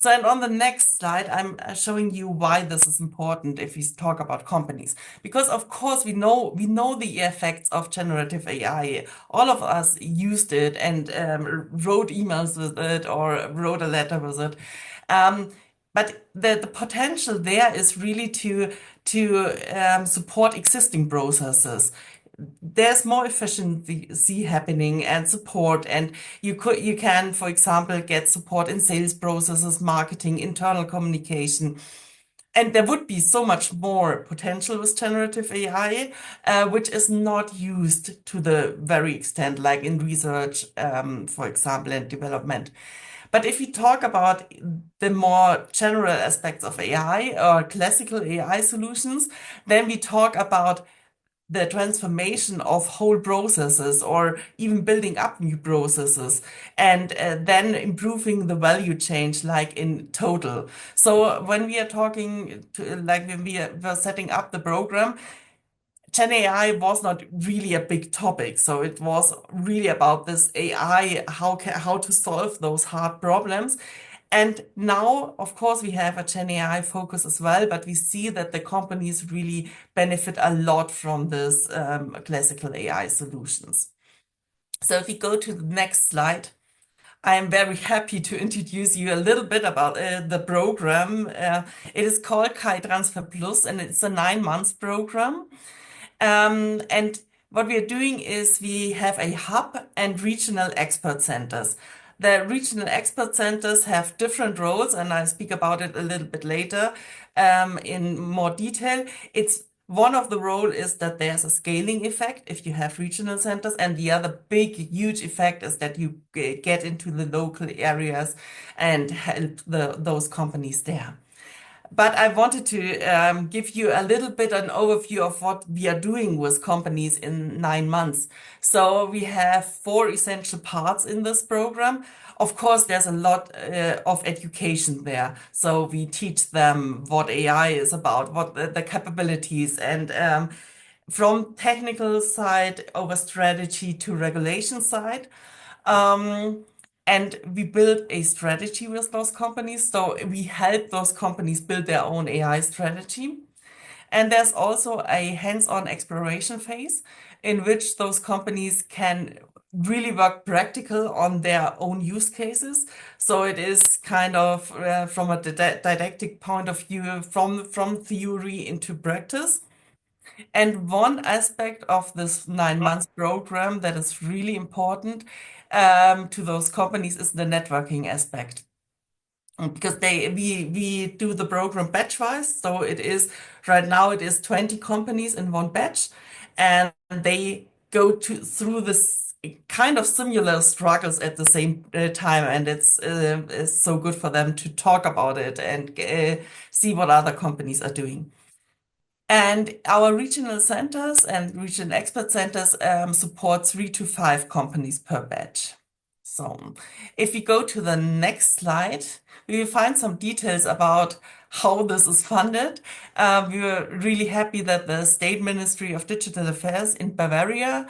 [SPEAKER 5] So, and on the next slide, I'm showing you why this is important if we talk about companies. Because of course we know the effects of generative AI. All of us used it and wrote emails with it or wrote a letter with it. But the potential there is really to support existing processes. There's more efficiency happening and support, and you can, for example, get support in sales processes, marketing, internal communication. And there would be so much more potential with generative AI, which is not used to the very extent, like in research, for example, and development. But if we talk about the more general aspects of AI or classical AI solutions, then we talk about the transformation of whole processes or even building up new processes and then improving the value change like in total. So when we are talking to, like when we were setting up the program, Gen AI was not really a big topic. So it was really about this AI, how to solve those hard problems. And now, of course, we have a Gen AI focus as well, but we see that the companies really benefit a lot from this classical AI solutions. So if we go to the next slide, I am very happy to introduce you a little bit about the program. It is called KI Transfer Plus, and it's a 9 month program. And what we are doing is we have a hub and regional expert centers. The regional expert centers have different roles, and I'll speak about it a little bit later in more detail. It's one of the role is that there's a scaling effect if you have regional centers, and the other big, huge effect is that you get into the local areas and help those companies there. But I wanted to give you a little bit an overview of what we are doing with companies in 9 months. So we have 4 essential parts in this program. Of course, there's a lot of education there. So we teach them what AI is about, what the capabilities, and from technical side over strategy to regulation side. And we build a strategy with those companies. So we help those companies build their own AI strategy. And there's also a hands-on exploration phase in which those companies can really work practical on their own use cases. So it is kind of from a didactic point of view, from theory into practice. And one aspect of this 9 month program that is really important to those companies is the networking aspect. Because we do the program batch-wise, so it is right now it is 20 companies in one batch, and they go through this kind of similar struggles at the same time, and it's so good for them to talk about it and see what other companies are doing. And our regional centers and regional expert centers support 3 to 5 companies per batch. So if we go to the next slide, we will find some details about how this is funded. We were really happy that the State Ministry of Digital Affairs in Bavaria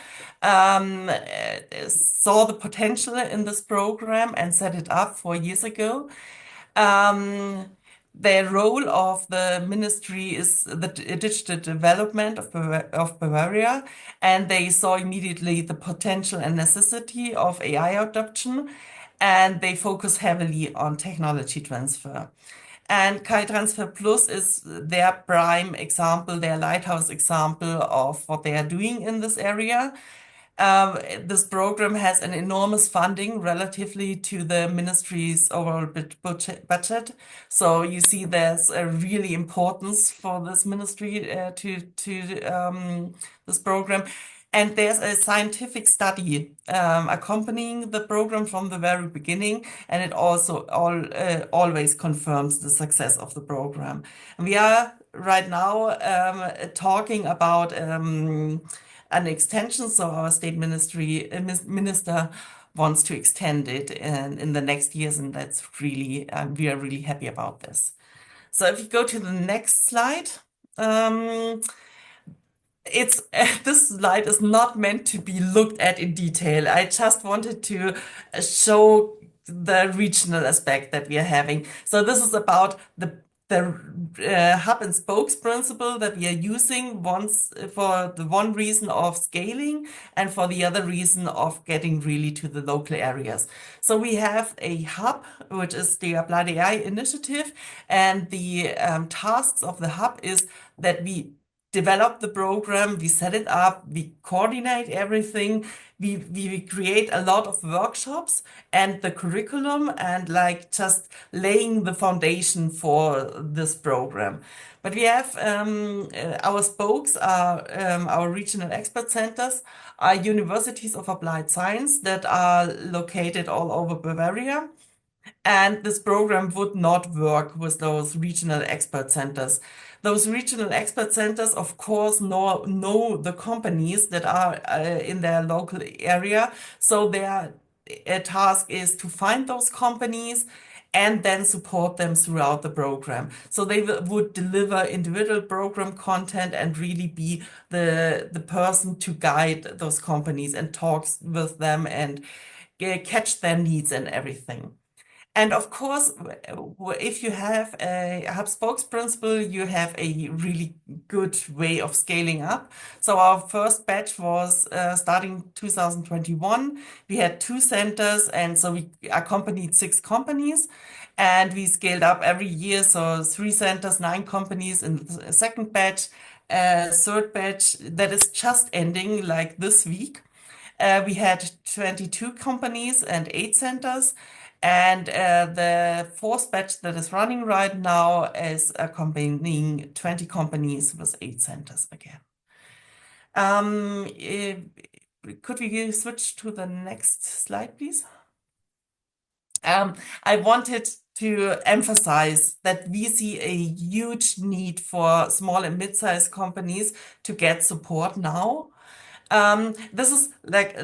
[SPEAKER 5] saw the potential in this program and set it up 4 years ago. The role of the ministry is the digital development of Bavaria, and they saw immediately the potential and necessity of AI adoption, and they focus heavily on technology transfer. And KI Transfer Plus is their prime example, their lighthouse example of what they are doing in this area. This program has an enormous funding relatively to the ministry's overall budget. So you see there's a really importance for this ministry to this program. And there's a scientific study accompanying the program from the very beginning, and it also always confirms the success of the program. And we are right now talking about an extension. So our state minister wants to extend it in the next years, and that's really we are really happy about this. So if you go to the next slide, this slide is not meant to be looked at in detail. I just wanted to show the regional aspect that we are having. So this is about the hub and spokes principle that we are using once for the one reason of scaling and for the other reason of getting really to the local areas. So we have a hub, which is the Applied AI initiative, and the tasks of the hub is that we develop the program, we set it up, we coordinate everything, we create a lot of workshops and the curriculum and like just laying the foundation for this program. But we have our spokes are our regional expert centers, are universities of applied science that are located all over Bavaria. And this program would not work with those regional expert centers. Those regional expert centers, of course, know the companies that are in their local area. So their task is to find those companies and then support them throughout the program. So they would deliver individual program content and really be the person to guide those companies and talks with them and catch their needs and everything. And of course, if you have a hub spokesprinciple, you have a really good way of scaling up. So our first batch was starting 2021. We had 2 centers, and so we accompanied 6 companies, and we scaled up every year. So 3 centers, 9 companies in the second batch. Third batch that is just ending like this week. We had 22 companies and 8 centers. And the fourth batch that is running right now is accompanying 20 companies with 8 centers again. Could we switch to the next slide, please? I wanted to emphasize that we see a huge need for small and mid-sized companies to get support now. This is like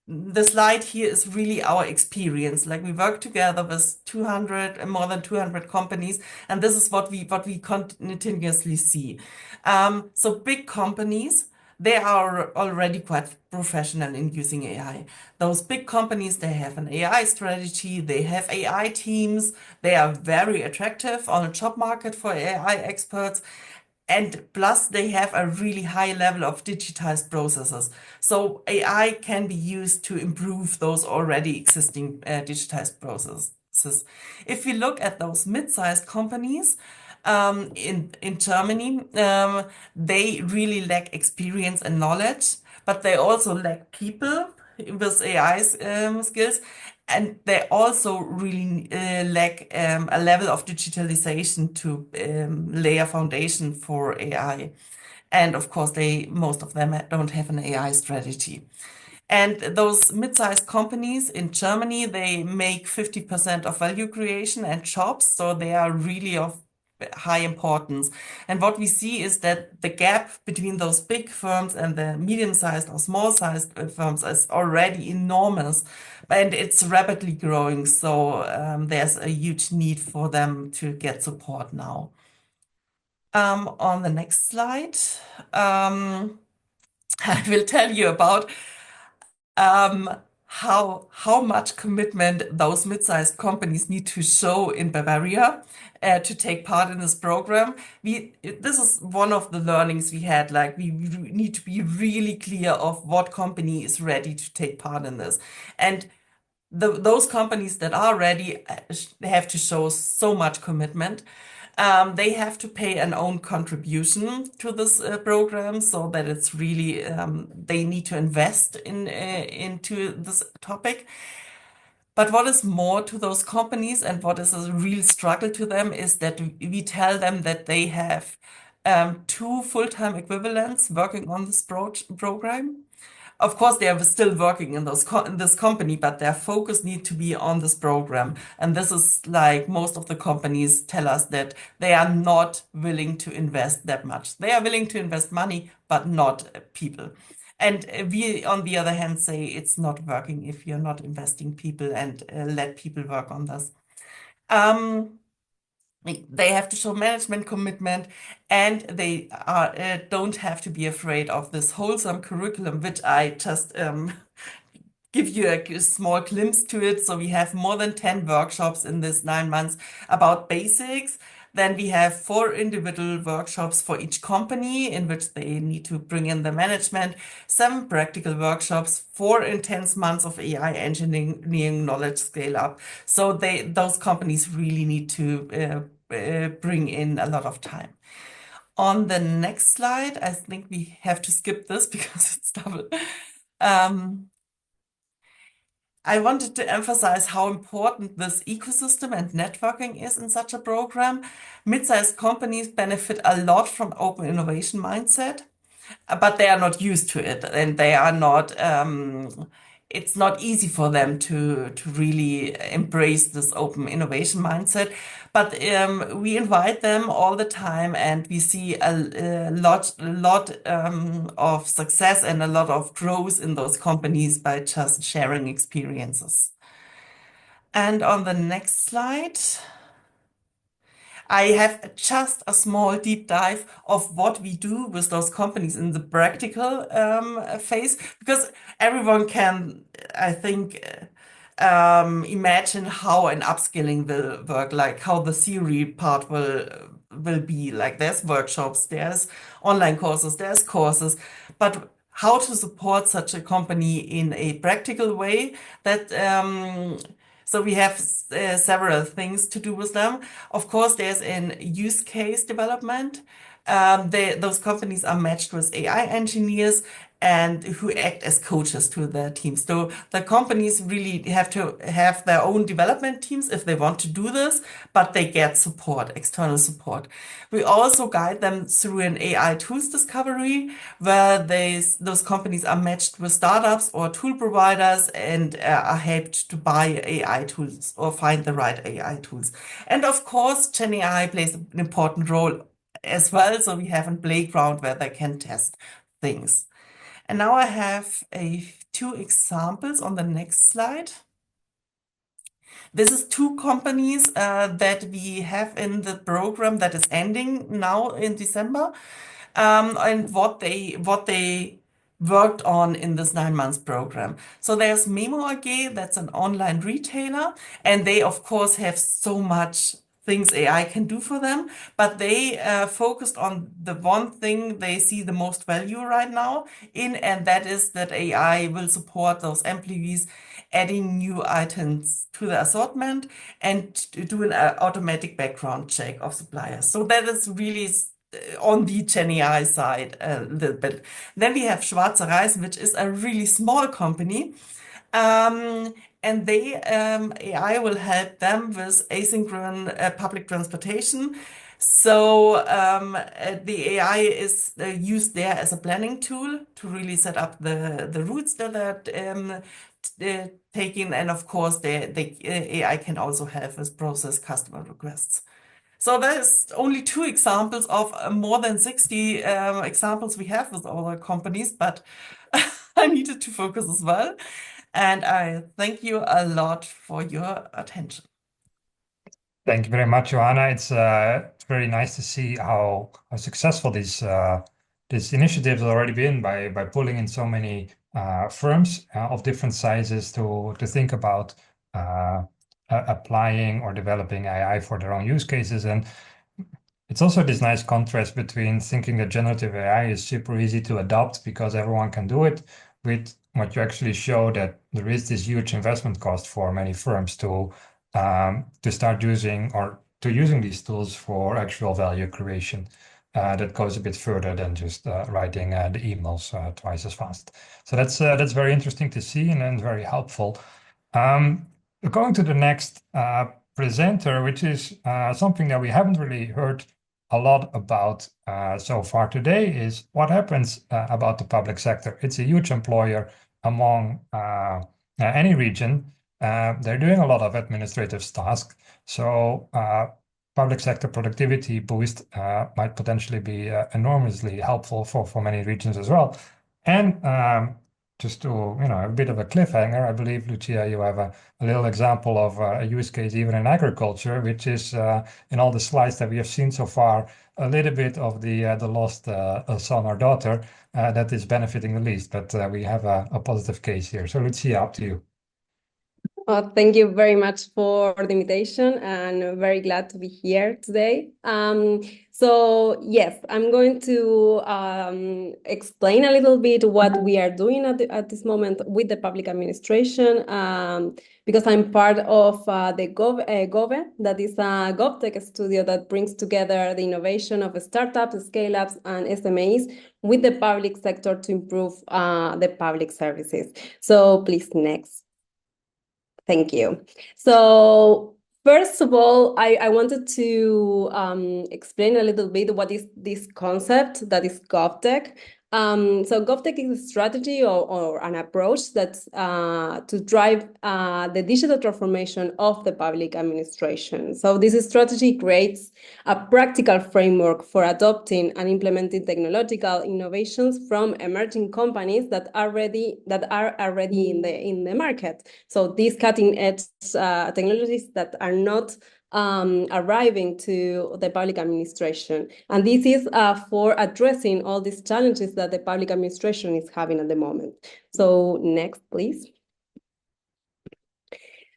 [SPEAKER 5] the slide here is really our experience. Like we work together with more than 200 companies, and this is what we continuously see. So big companies, they are already quite professional in using AI. Those big companies, they have an AI strategy, they have AI teams, they are very attractive on a job market for AI experts. And plus, they have a really high level of digitized processes. So AI can be used to improve those already existing digitized processes. If we look at those mid-sized companies in Germany, they really lack experience and knowledge, but they also lack people with AI skills. And they also really lack a level of digitalization to lay a foundation for AI. And of course, most of them don't have an AI strategy. And those mid-sized companies in Germany, they make 50% of value creation and jobs, so they are really of high importance. And what we see is that the gap between those big firms and the medium-sized or small-sized firms is already enormous, and it's rapidly growing. So there's a huge need for them to get support now. On the next slide, I will tell you about how much commitment those mid-sized companies need to show in Bavaria to take part in this program. This is one of the learnings we had. Like we need to be really clear of what company is ready to take part in this, and those companies that are ready have to show so much commitment. They have to pay an own contribution to this program, so that it's really they need to invest into this topic. But what is more to those companies and what is a real struggle to them is that we tell them that they have 2 full-time equivalents working on this program. Of course, they are still working in this company, but their focus need to be on this program. And this is like most of the companies tell us that they are not willing to invest that much. They are willing to invest money, but not people. And we, on the other hand, say it's not working if you're not investing people and let people work on this. They have to show management commitment, and they don't have to be afraid of this wholesome curriculum, which I just give you a small glimpse to it. So we have more than 10 workshops in this 9 months about basics. Then we have 4 individual workshops for each company in which they need to bring in the management, 7 practical workshops, 4 intense months of AI engineering knowledge scale up. So those companies really need to bring in a lot of time. On the next slide, I think we have to skip this because it's double. I wanted to emphasize how important this ecosystem and networking is in such a program. Mid-sized companies benefit a lot from open innovation mindset, but they are not used to it, and they are not it's not easy for them to really embrace this open innovation mindset. But we invite them all the time, and we see a lot of success and a lot of growth in those companies by just sharing experiences. And on the next slide, I have just a small deep dive of what we do with those companies in the practical phase, because everyone can, I think, imagine how an upskilling will work, like how the theory part will be. Like there's workshops, there's online courses, there's courses, but how to support such a company in a practical way that so we have several things to do with them. Of course, there's an use case development. Those companies are matched with AI engineers and who act as coaches to their teams. So the companies really have to have their own development teams if they want to do this, but they get support, external support. We also guide them through an AI tools discovery where those companies are matched with startups or tool providers and are helped to buy AI tools or find the right AI tools. And of course, GenAI plays an important role as well. So we have a playground where they can test things. And now I have two examples on the next slide. This is two companies that we have in the program that is ending now in December, and what they worked on in this 9 months program. So there's Memo AG, that's an online retailer, and they of course have so much things AI can do for them, but they focused on the one thing they see the most value right now in, and that is that AI will support those employees adding new items to the assortment and do an automatic background check of suppliers. So that is really on the GenAI side a little bit. Then we have Schwarzer Reis, which is a really small company. And AI will help them with asynchronous public transportation. So the AI is used there as a planning tool to really set up the routes that they're taking. And of course, the AI can also help with process customer requests. So there's only two examples of more than 60 examples we have with other companies, but I needed to focus as well. And I thank you a lot for your attention.
[SPEAKER 1] Thank you very much, Johanna. It's very nice to see how successful this initiative has already been by pulling in so many firms of different sizes to think about applying or developing AI for their own use cases. And it's also this nice contrast between thinking that generative AI is super easy to adopt because everyone can do it, with what you actually show that there is this huge investment cost for many firms to start using these tools for actual value creation. That goes a bit further than just writing the emails twice as fast. So that's very interesting to see and very helpful. Going to the next presenter, which is something that we haven't really heard a lot about so far today, is what happens about the public sector. It's a huge employer among any region. They're doing a lot of administrative tasks. So public sector productivity boost might potentially be enormously helpful for many regions as well. And just to, a bit of a cliffhanger, I believe, Lucia, you have a little example of a use case even in agriculture, which is in all the slides that we have seen so far, a little bit of the lost son or daughter that is benefiting the least. But we have a positive case here. So Lucia, up to you.
[SPEAKER 6] Thank you very much for the invitation, and very glad to be here today. So yes, I'm going to explain a little bit what we are doing at this moment with the public administration, because I'm part of the GOVE, that is a GovTech studio that brings together the innovation of startups, scale-ups, and SMEs with the public sector to improve the public services. So please, next. Thank you. So first of all, I wanted to explain a little bit what is this concept that is GovTech. So GovTech is a strategy or an approach that's to drive the digital transformation of the public administration. So this strategy creates a practical framework for adopting and implementing technological innovations from emerging companies that are already in the market. So these cutting edge technologies that are not arriving to the public administration. And this is for addressing all these challenges that the public administration is having at the moment. So next, please.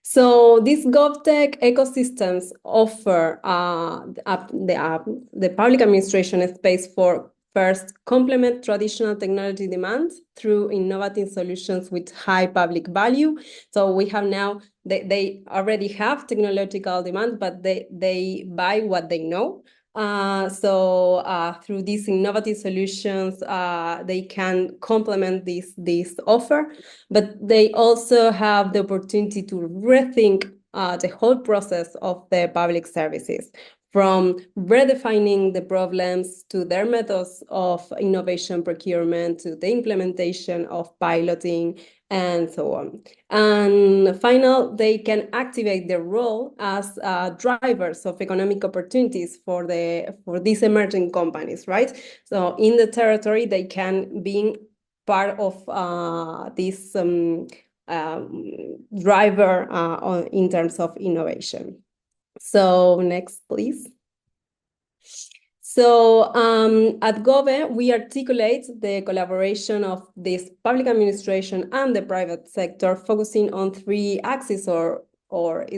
[SPEAKER 6] So these GovTech ecosystems offer the public administration a space for first, complement traditional technology demands through innovative solutions with high public value. So we have now, they already have technological demand, but they buy what they know. Through these innovative solutions, they can complement this offer, but they also have the opportunity to rethink the whole process of the public services, from redefining the problems to their methods of innovation procurement to the implementation of piloting and so on. And final, they can activate their role as drivers of economic opportunities for these emerging companies, right? So in the territory, they can be part of this driver in terms of innovation. So next, please. So at GOVE, we articulate the collaboration of this public administration and the private sector, focusing on 3 axes or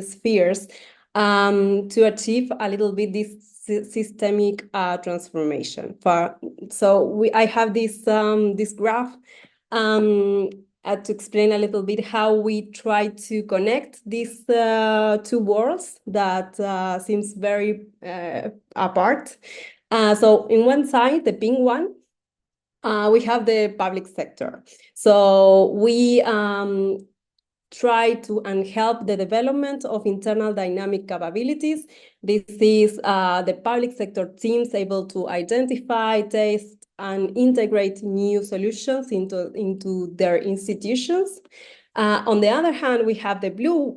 [SPEAKER 6] spheres to achieve a little bit this systemic transformation. I have this graph to explain a little bit how we try to connect these 2 worlds that seems very apart. So in one side, the pink one, we have the public sector. So we try to help the development of internal dynamic capabilities. This is the public sector teams able to identify, test, and integrate new solutions into their institutions. On the other hand, we have the blue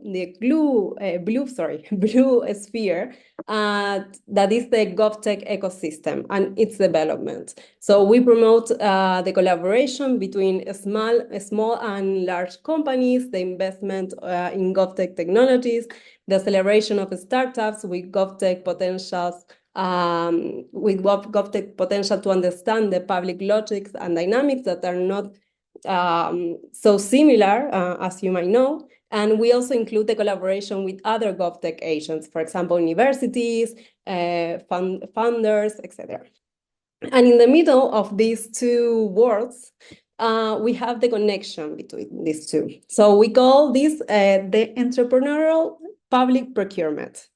[SPEAKER 6] sphere, that is the GovTech ecosystem and its development. So we promote the collaboration between small and large companies, the investment in GovTech technologies, the acceleration of startups with GovTech potentials, to understand the public logics and dynamics that are not so similar, as you might know. And we also include the collaboration with other GovTech agents, for example, universities, funders, etc. And in the middle of these 2 worlds, we have the connection between these 2. So we call this the entrepreneurial public procurement.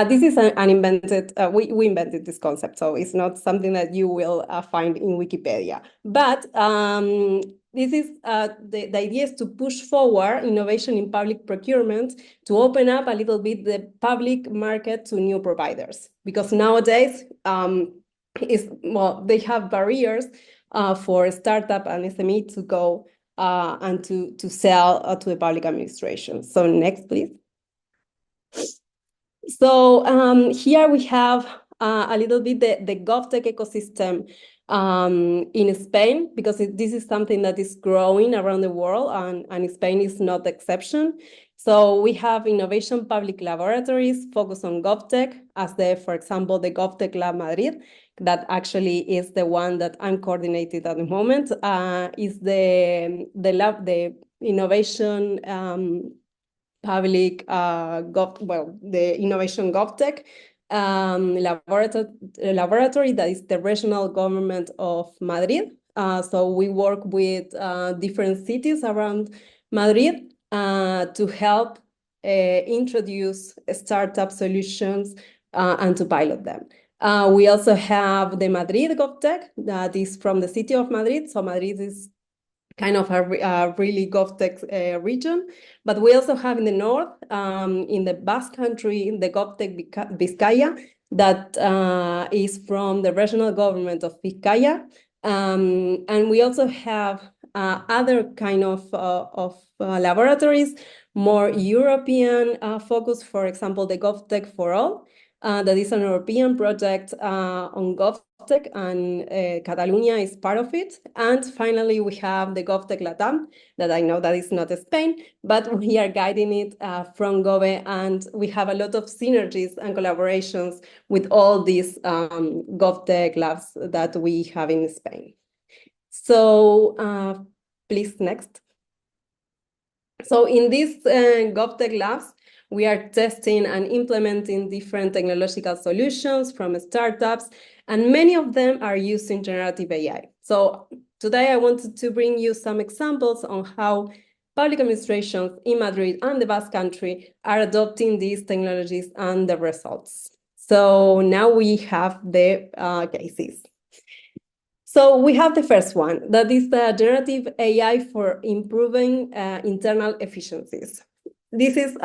[SPEAKER 6] This is an invented, we invented this concept, so it's not something that you will find in Wikipedia. But this is the idea is to push forward innovation in public procurement to open up a little bit the public market to new providers, because nowadays they have barriers for startup and SME to go and to sell to the public administration. So next, please. So here we have a little bit the GovTech ecosystem in Spain, because this is something that is growing around the world, and Spain is not the exception. So we have innovation public laboratories focused on GovTech, as for example, the GovTech Lab Madrid, that actually is the one that I'm coordinating at the moment, is the innovation public the innovation GovTech laboratory that is the regional government of Madrid. So we work with different cities around Madrid to help introduce startup solutions and to pilot them. We also have the Madrid GovTech that is from the city of Madrid. So Madrid is kind of a really GovTech region. But we also have in the north, in the Basque Country, the GovTech Vizcaya, that is from the regional government of Vizcaya. And we also have other kind of laboratories, more European focus, for example, the GovTech for All, that is an European project on GovTech, and Catalonia is part of it. And finally, we have the GovTech Latam, that I know that is not Spain, but we are guiding it from GOVE, and we have a lot of synergies and collaborations with all these GovTech labs that we have in Spain. So please, next. So in these GovTech labs, we are testing and implementing different technological solutions from startups, and many of them are using generative AI. So today I wanted to bring you some examples on how public administrations in Madrid and the Basque Country are adopting these technologies and the results. So now we have the cases. So we have the first one, that is the generative AI for improving internal efficiencies. This is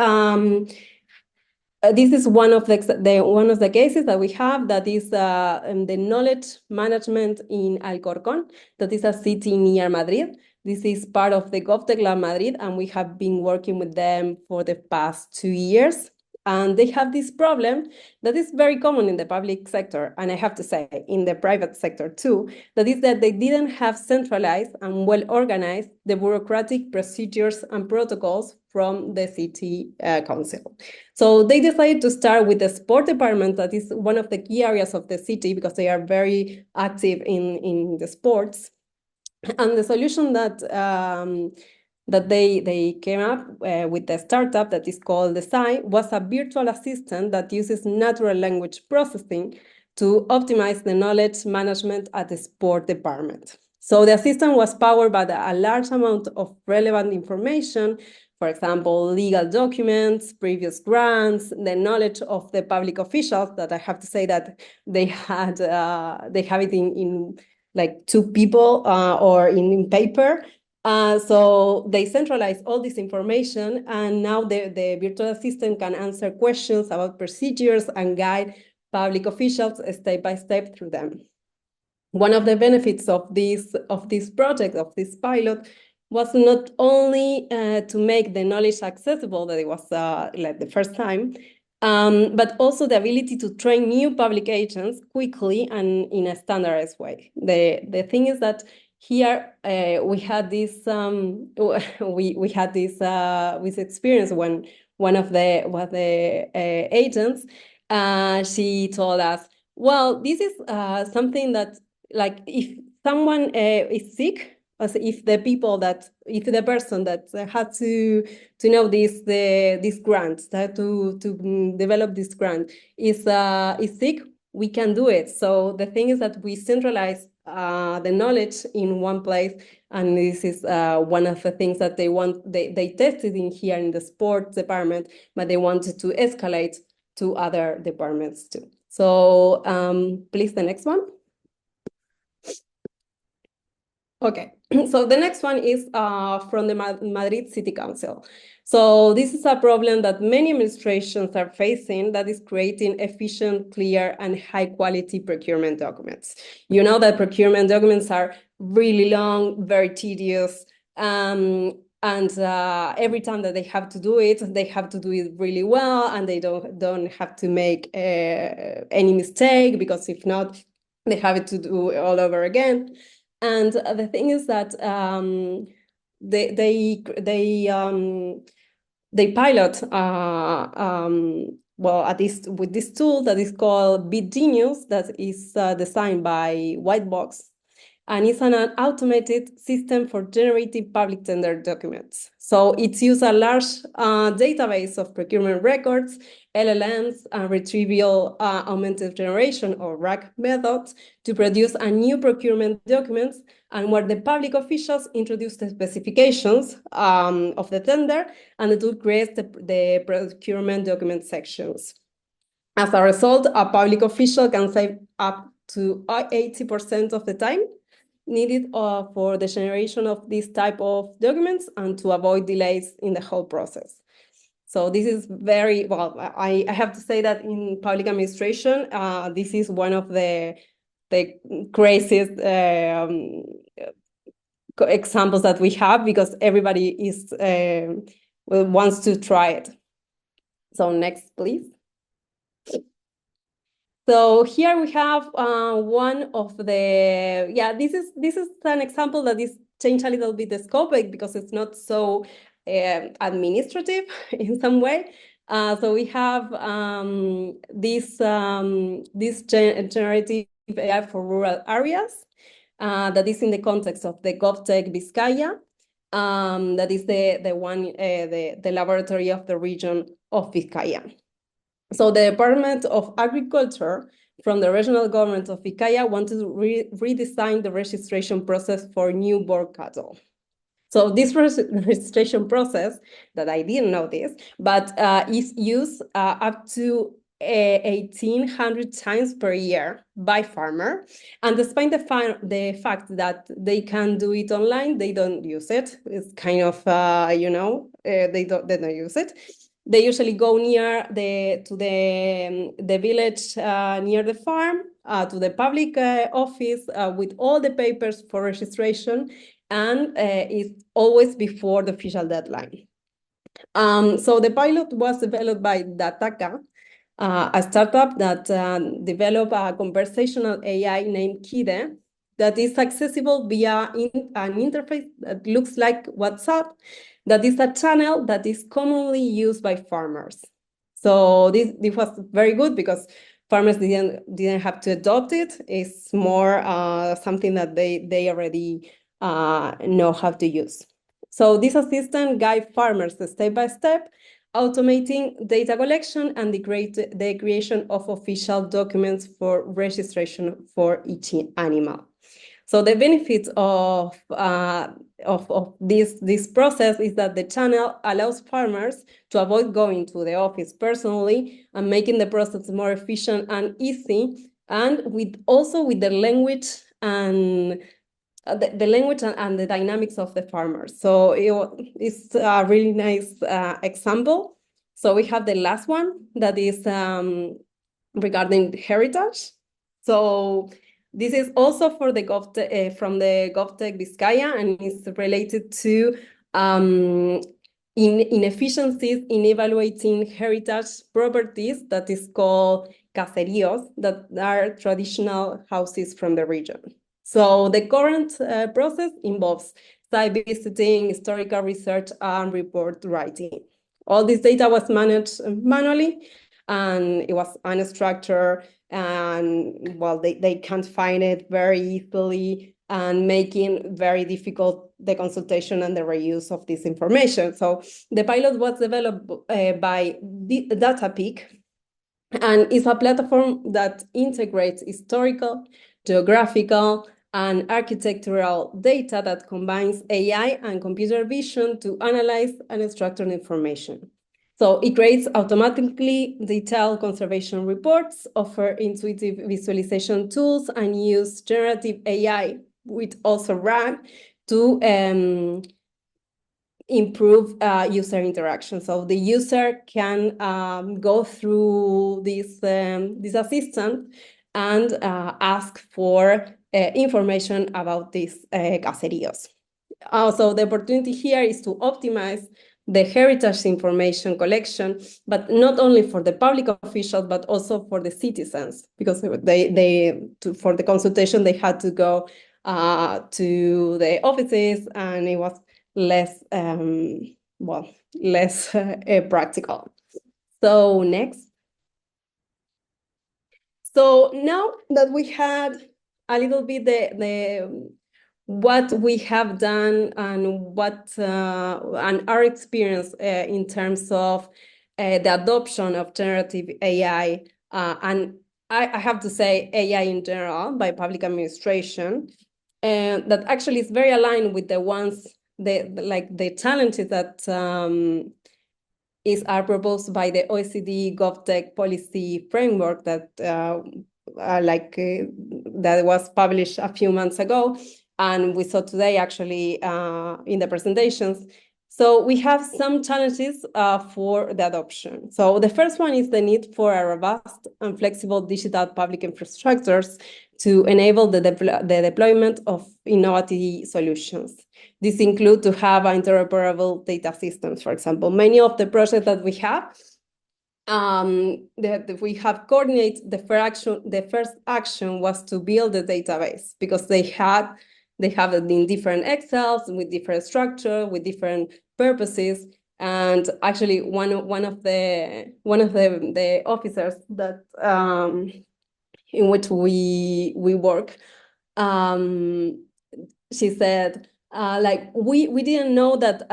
[SPEAKER 6] one of the cases that we have, that is the knowledge management in Alcorcón, that is a city near Madrid. This is part of the GovTech Lab Madrid, and we have been working with them for the past 2 years. And they have this problem that is very common in the public sector, and I have to say in the private sector too, that is that they didn't have centralized and well-organized the bureaucratic procedures and protocols from the city council. So they decided to start with the sport department, that is one of the key areas of the city because they are very active in the sports. And the solution that they came up with the startup that is called Design was a virtual assistant that uses natural language processing to optimize the knowledge management at the sport department. So the assistant was powered by a large amount of relevant information, for example, legal documents, previous grants, the knowledge of the public officials, that I have to say that they have it in like 2 people or in paper. So they centralize all this information, and now the virtual assistant can answer questions about procedures and guide public officials step by step through them. One of the benefits of this project, of this pilot, was not only to make the knowledge accessible, that it was like the first time, but also the ability to train new public agents quickly and in a standardized way. The thing is that here we had this with experience when one of the agents she told us, well, this is something that, like, if someone is sick, as if the person that had to know this grant, to develop this grant is sick, we can do it. So the thing is that we centralize the knowledge in one place, and this is one of the things that they tested in here in the sports department, but they wanted to escalate to other departments too. So please, the next one. Okay, so the next one is from the Madrid City Council. So this is a problem that many administrations are facing, that is creating efficient, clear, and high-quality procurement documents. You know that procurement documents are really long, very tedious, and every time that they have to do it really well, and they don't have to make any mistake, because if not, they have it to do all over again. And the thing is that they pilot with this tool that is called BitGenius, that is designed by Whitebox, and it's an automated system for generating public tender documents. So it uses a large database of procurement records, LLMs, and retrieval augmented generation, or RAG methods, to produce a new procurement documents, and where the public officials introduce the specifications of the tender, and the tool creates the procurement document sections. As a result, a public official can save up to 80% of the time needed for the generation of this type of documents, and to avoid delays in the whole process. So this is very, well, I have to say that in public administration, this is one of the the craziest examples that we have, because everybody is wants to try it. So next, please. So here we have one of the, this is an example that is changed a little bit the scope because it's not so administrative in some way. So we have this generative AI for rural areas that is in the context of the GovTech Vizcaya. That is the one, the laboratory of the region of Vizcaya. So the Department of Agriculture from the regional government of Vizcaya wanted to redesign the registration process for newborn cattle. So this registration process, that I didn't know this, but is used up to 1,800 times per year by farmer. And despite the fact that they can do it online, they don't use it. It's kind of, they don't use it. They usually go near the village near the farm, to the public office with all the papers for registration, and it's always before the official deadline. So the pilot was developed by Dataka, a startup that developed a conversational AI named Kide that is accessible via an interface that looks like WhatsApp, that is a channel that is commonly used by farmers. So this was very good because farmers didn't have to adopt it. It's more something that they already know how to use. So this assistant guides farmers step by step, automating data collection and the creation of official documents for registration for each animal. So the benefits of this process is that the channel allows farmers to avoid going to the office personally and making the process more efficient and easy, and also with the language and the language and the dynamics of the farmers. So it's a really nice example. So we have the last one that is regarding heritage. So this is also for the from the GovTech Vizcaya, and it's related to inefficiencies in evaluating heritage properties that is called caseríos, that are traditional houses from the region. So the current process involves site visiting, historical research, and report writing. All this data was managed manually, and it was unstructured, and well, they can't find it very easily, and making very difficult the consultation and the reuse of this information. So the pilot was developed by DataPeak, and it's a platform that integrates historical, geographical, and architectural data that combines AI and computer vision to analyze unstructured information. So it creates automatically detailed conservation reports, offer intuitive visualization tools, and use generative AI with also RAG to improve user interaction. So the user can go through this assistant and ask for information about these caseríos. Also, the opportunity here is to optimize the heritage information collection, but not only for the public officials, but also for the citizens, because for the consultation, they had to go to the offices, and it was less practical. So next. So now that we had a little bit the what we have done and what and our experience in terms of the adoption of generative AI, and I have to say AI in general by public administration, that actually is very aligned with the ones the challenges that are proposed by the OECD GovTech policy framework that that was published a few months ago, and we saw today actually in the presentations. So we have some challenges for the adoption. So the first one is the need for a robust and flexible digital public infrastructures to enable the deployment of innovative solutions. This includes to have interoperable data systems, for example. Many of the projects that we have that we have coordinated, the first action was to build the database because they have it in different Excels with different structure, with different purposes. And actually, one of the officers that in which we work, she said, like we didn't know that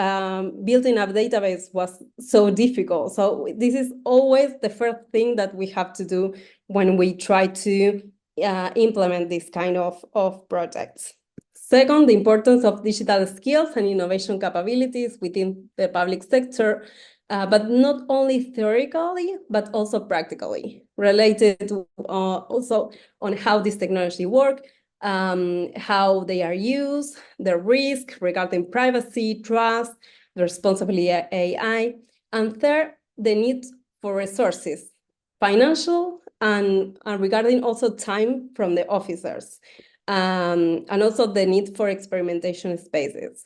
[SPEAKER 6] building a database was so difficult. So this is always the first thing that we have to do when we try to implement this kind of projects. Second, the importance of digital skills and innovation capabilities within the public sector, but not only theoretically, but also practically, related to also on how this technology works, how they are used, the risk regarding privacy, trust, the responsibility of AI. And third, the need for resources, financial and regarding also time from the officers. And also the need for experimentation spaces.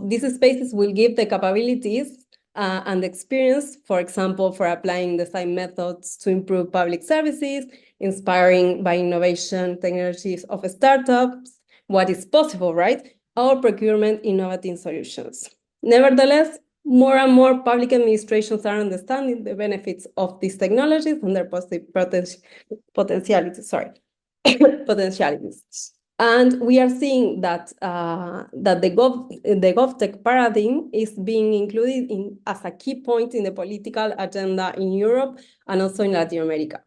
[SPEAKER 6] These spaces will give the capabilities and experience, for example, for applying design methods to improve public services, inspiring by innovation technologies of startups, what is possible, right? Or procurement innovative solutions. Nevertheless, more and more public administrations are understanding the benefits of these technologies and their potentialities. Potentialities. And we are seeing that the GovTech paradigm is being included as a key point in the political agenda in Europe and also in Latin America.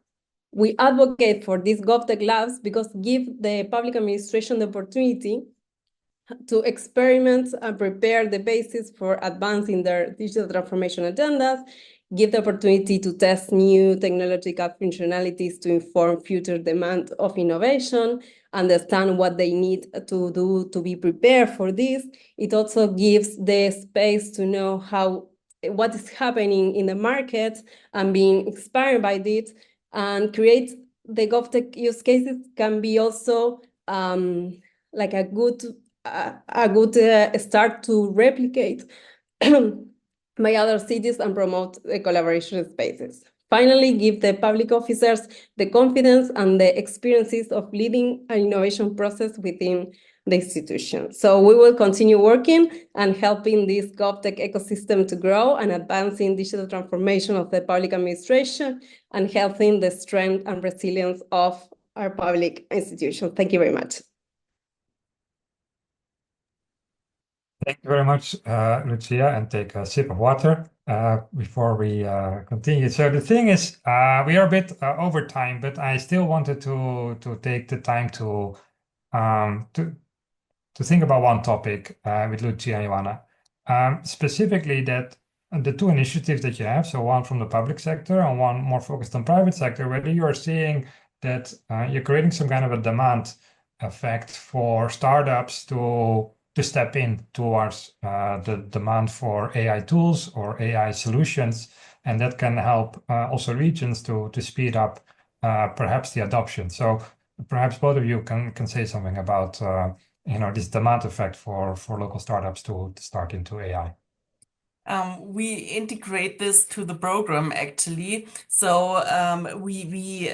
[SPEAKER 6] We advocate for these GovTech labs because give the public administration the opportunity to experiment and prepare the basis for advancing their digital transformation agendas, give the opportunity to test new technological functionalities to inform future demand of innovation, understand what they need to do to be prepared for this. It also gives the space to know what is happening in the market and being inspired by this, and create the GovTech use cases can be also like a good start to replicate by other cities and promote the collaboration spaces. Finally, give the public officers the confidence and the experiences of leading an innovation process within the institution. So we will continue working and helping this GovTech ecosystem to grow and advancing digital transformation of the public administration and helping the strength and resilience of our public institutions. Thank you very much.
[SPEAKER 1] Thank you very much, Lucia, and take a sip of water before we continue. So the thing is, we are a bit over time, but I still wanted to take the time to think about one topic with Lucia and Ivana, specifically that the two initiatives that you have, so one from the public sector and one more focused on private sector, whether you are seeing that you're creating some kind of a demand effect for startups to step in towards the demand for AI tools or AI solutions, and that can help also regions to speed up perhaps the adoption. So perhaps both of you can say something about this demand effect for local startups to start into AI.
[SPEAKER 5] We integrate this to the program actually. So we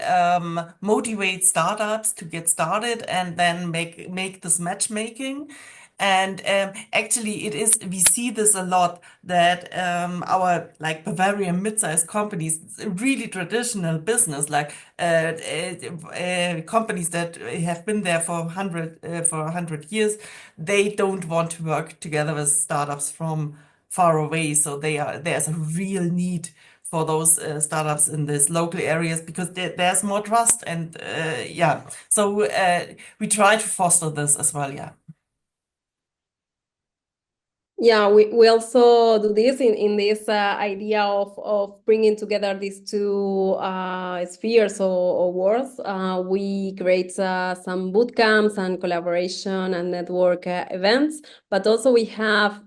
[SPEAKER 5] motivate startups to get started and then make this matchmaking. And actually, we see this a lot that our like Bavarian mid-sized companies, really traditional business, like companies that have been there for 100 years, they don't want to work together with startups from far away. So there's a real need for those startups in these local areas because there's more trust and yeah. So we try to foster this as well. Yeah.
[SPEAKER 6] Yeah, we also do this in this idea of bringing together these two spheres or worlds. We create some boot camps and collaboration and network events, but also we have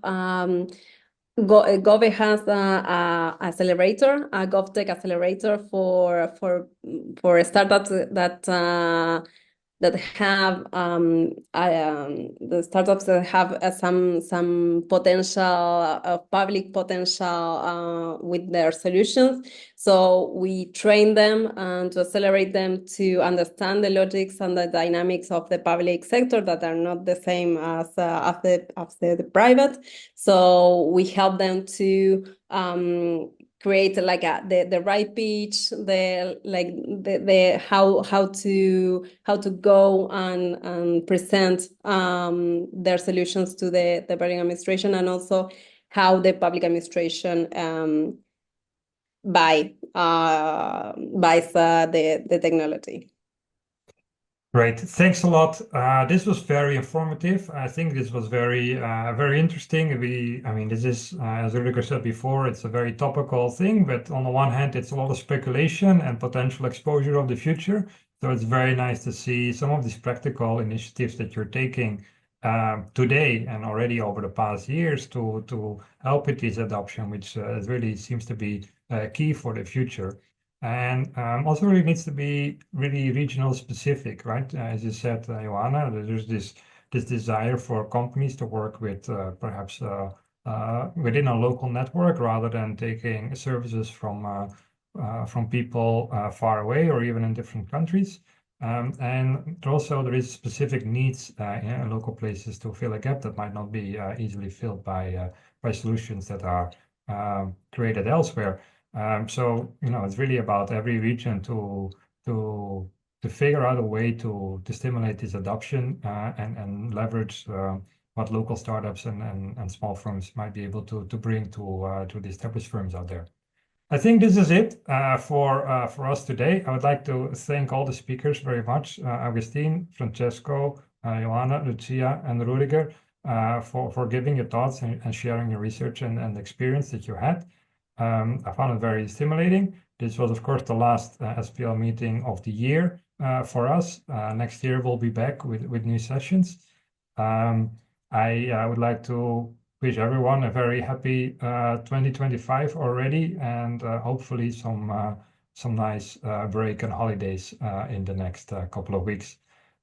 [SPEAKER 6] Gove has a accelerator, a GovTech accelerator for startups that have the startups that have some potential public potential with their solutions. So we train them to accelerate them to understand the logics and the dynamics of the public sector that are not the same as the private. So we help them to create like the right pitch, the how to go and present their solutions to the public administration, and also how the public administration buys the technology.
[SPEAKER 1] Great, thanks a lot. This was very informative. I think this was very interesting. I mean, this is, as Ulrike said before, it's a very topical thing, but on the one hand, it's a lot of speculation and potential exposure of the future. So it's very nice to see some of these practical initiatives that you're taking today and already over the past years to help with this adoption, which really seems to be key for the future. And also really needs to be really regional specific, right? As you said, Joanna, there's this desire for companies to work with perhaps within a local network rather than taking services from people far away or even in different countries. And also there is specific needs in local places to fill a gap that might not be easily filled by solutions that are created elsewhere. So it's really about every region to figure out a way to stimulate this adoption and leverage what local startups and small firms might be able to bring to the established firms out there. I think this is it for us today. I would like to thank all the speakers very much, Agustin, Francesco, Joanna, Lucia, and Rudiger, for giving your thoughts and sharing your research and experience that you had. I found it very stimulating. This was, of course, the last SPL meeting of the year for us. Next year, we'll be back with new sessions. I would like to wish everyone a very happy 2025 already, and hopefully some nice break and holidays in the next couple of weeks.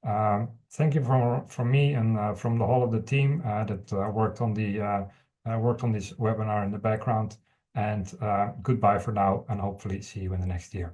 [SPEAKER 1] Thank you from me and from the whole of the team that worked on this webinar in the background. And goodbye for now, and hopefully see you in the next year.